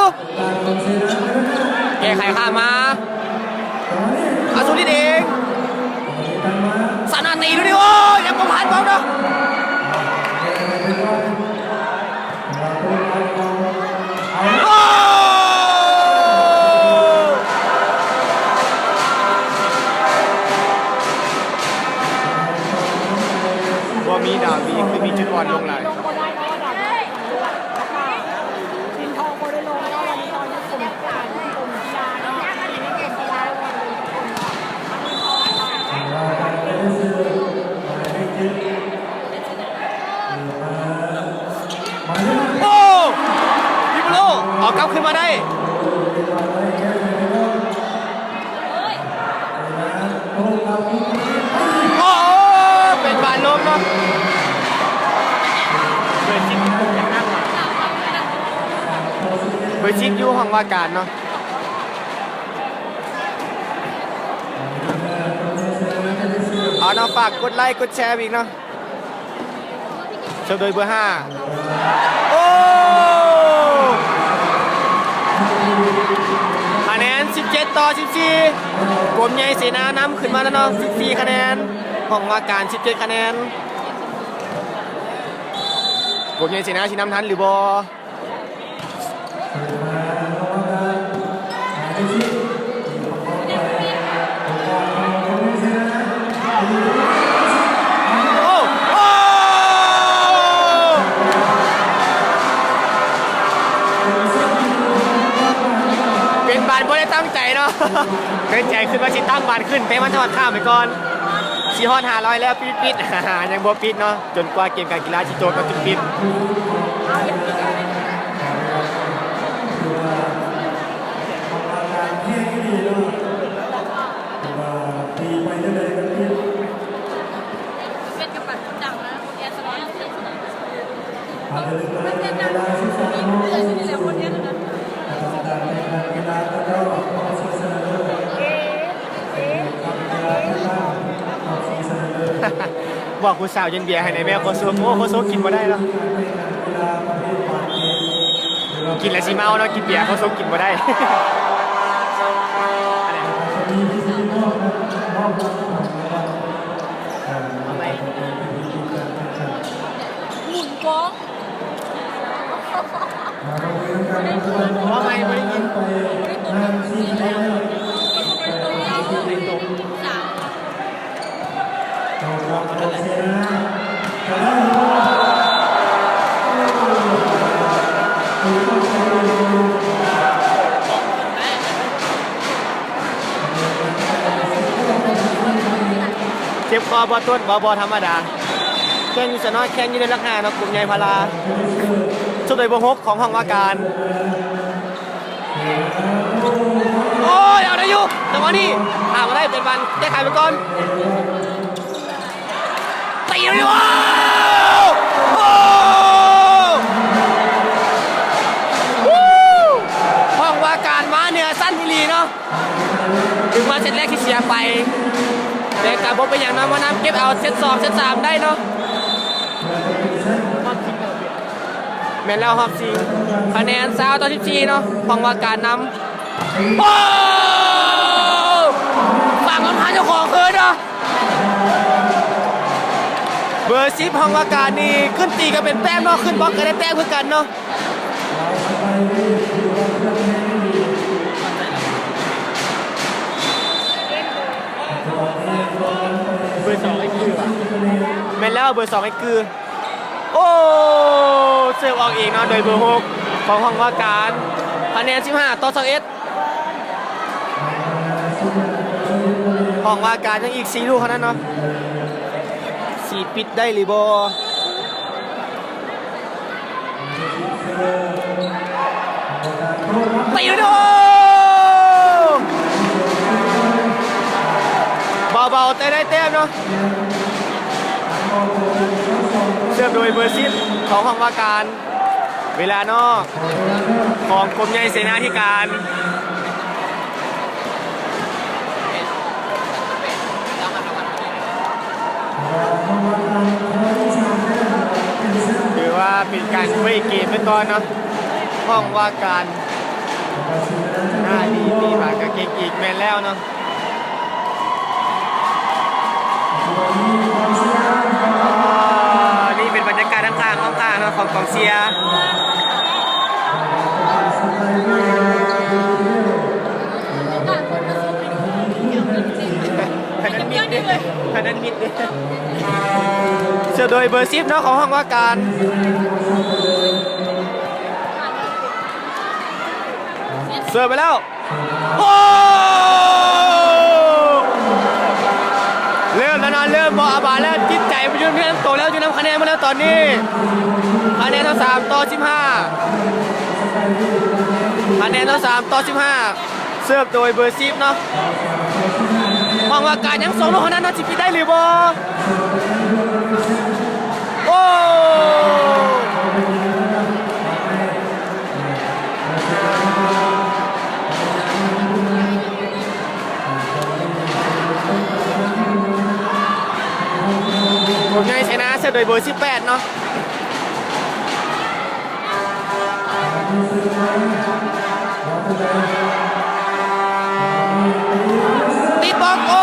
อยู่แก้ไขข้ามมาอาสุริเดงสนาตีดูดิโอ้ยยังประมาณบ้างเนาะโอ้ว่ามีดาวดีคือมีจุดอ่อนลงไหล ลงก็ได้เพราะว่าดาบแล้วก็ชินทองก็ได้ลงแล้ววันนี้ตอนนี้ผมการผมกีฬาเนาะทีนี้เก่งกีฬาวันนี้ทุกคนโอ้พิมโลออกกลับขึ้นมาได้โอ้เป็นบานลมเนาะเบอร์ชิปอย่างน่าหวานเบอร์ชิปอยู่ห้องว่าการเนาะเอาเนาะฝากกดไลค์กดแชร์อีกเนาะเชิญโดยเบอร์5โอ้คะแนน17 ต่อ 14กรมใหญ่เสนานำขึ้นมาแล้วเนาะ14คะแนนห้องว่าการ17คะแนนกรมใหญ่เสนาชินำทันหรือบ่เป็นบานบ่ได้ตั้งใจเนาะเกินใจขึ้นว่าสิตั้งบานขึ้นแต่มันทอดข้ามไปก่อนสีฮอด500แล้วปิดยังบ่ปิดเนาะจนกว่าเกมการกีฬาสิจบก็ปิดเป็นกระปัดคนดังนะคนแอนสลอนคนแอนดังเลยสินี่แหละคนแอนนะบอกคุณสาวเย็นเบียร์ให้ในแม่โคซูโอ้โคซูกินมาได้แล้วกินแล้วสิเมาเนาะกินเบียร์โคซูกินมาได้หมุนกล้อง ว่าไม่ได้ยินเจ็บคอบอต้นบอธรรมดาแข่งอยู่สนอยแข่งอยู่ในลักหาเนาะกลุ่มใหญ่พาราชุดโดยบงฮกของห้องว่าการโอ้ยเอาได้อยู่แต่ว่านี่หามาได้เป็นวันแก้ไขไปก่อนตีเลยว้าวห้องว่าการมาเนี่ยสั้นทีรีเนาะถึงมาเซตแรกที่เสียไปแต่การบอลเป็นอย่างน้อยว่าน้ำเก็บเอาเซต2เซต3ได้เนาะแม่นแล้วฮอบซิงคะแนน20 ต่อ 14เนาะห้องว่าการนำโอ้ฝากคนพาเจ้าของคืนเนาะเบอร์10ห้องว่าการนี่ขึ้นตีก็เป็นแต้มเนาะขึ้นบล็อกก็ได้แต้มเพื่อกันเนาะเบอร์2ไอ้คือแม่นแล้วเบอร์2ไอ้คือโอ้เสิร์ฟออกเองเนาะโดยเบอร์6ของห้องว่าการคะแนน15 ต่อ 21ห้องว่าการยังอีก4ลูกเท่านั้นเนาะ4ปิดได้หรือบ่ตีเลยดูเบาๆแต่ได้แต้มเนาะเสิร์ฟโดยเบอร์10ของห้องว่าการเวลานอกของกรมใหญ่เสนาธิการถือว่าเป็นการเว้ยเกมไปก่อนเนาะห้องว่าการ ดีผ่านกับเก่งอีกแมนแล้วเนาะนี่เป็นบรรยากาศข้างๆข้างๆเนาะของกองเชียร์ ต่างคนมาสู้ไปดูเดี๋ยวจริงๆ คะแนนมิด ดิเลย คะแนนมิดเชื่อโดยเบอร์10เนาะของห้องว่าการเสิร์ฟไปแล้วโอ้เริ่มแล้วนะเริ่มบอกอาบาแล้วจิตใจมันยืนเพื่อนโตแล้วอยู่นำคะแนนมาแล้วตอนนี้คะแนนเท่า3ต่อ15คะแนนเท่า3ต่อ15เสิร์ฟโดยเบอร์10เนาะมองว่าการยังส่งลูกคนนั้นน่าจะปิดได้หรือบ่โอ้ผมยังชนะเสิร์ฟโดยเบอร์18เนาะติดบล็อกโอ้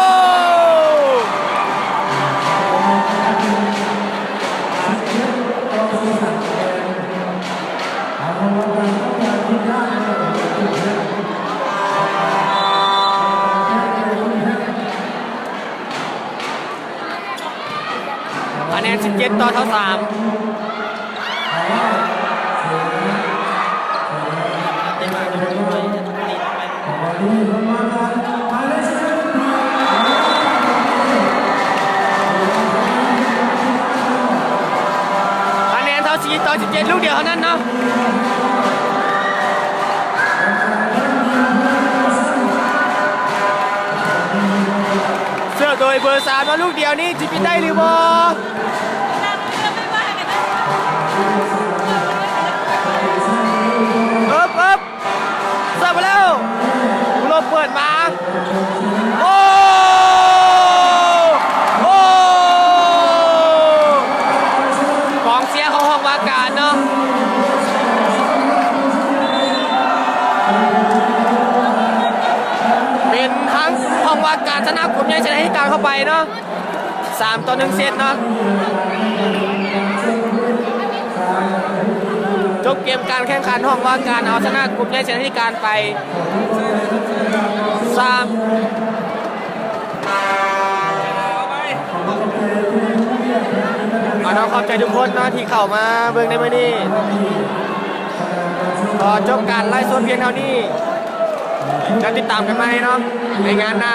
คะแนน17ต่อเท่า3คะแนนเท่า4ต่อ17ลูกเดียวเท่านั้นเนาะเสิร์ฟโดยเบอร์3มาลูกเดียวนี่จะปิดได้หรือบ่เอิบเสิร์ฟไปแล้วลมเปิดมาโอ้กองเชียร์ของห้องว่าการเนาะเป็นทั้งห้องว่าการชนะกลุ่มใหญ่ชนะให้การเข้าไปเนาะ3ต่อ1เซตเนาะจบเกมการแข่งขันห้องว่าการเอาชนะกลุ่มใหญ่ชนะให้การไป3น้องขอบใจทุกคนนะที่เข้ามาเบิ่งในมื้อนี้ขอจบการไลฟ์สดเพียงเท่านี้แล้วติดตามกันใหม่เนาะในงานหน้า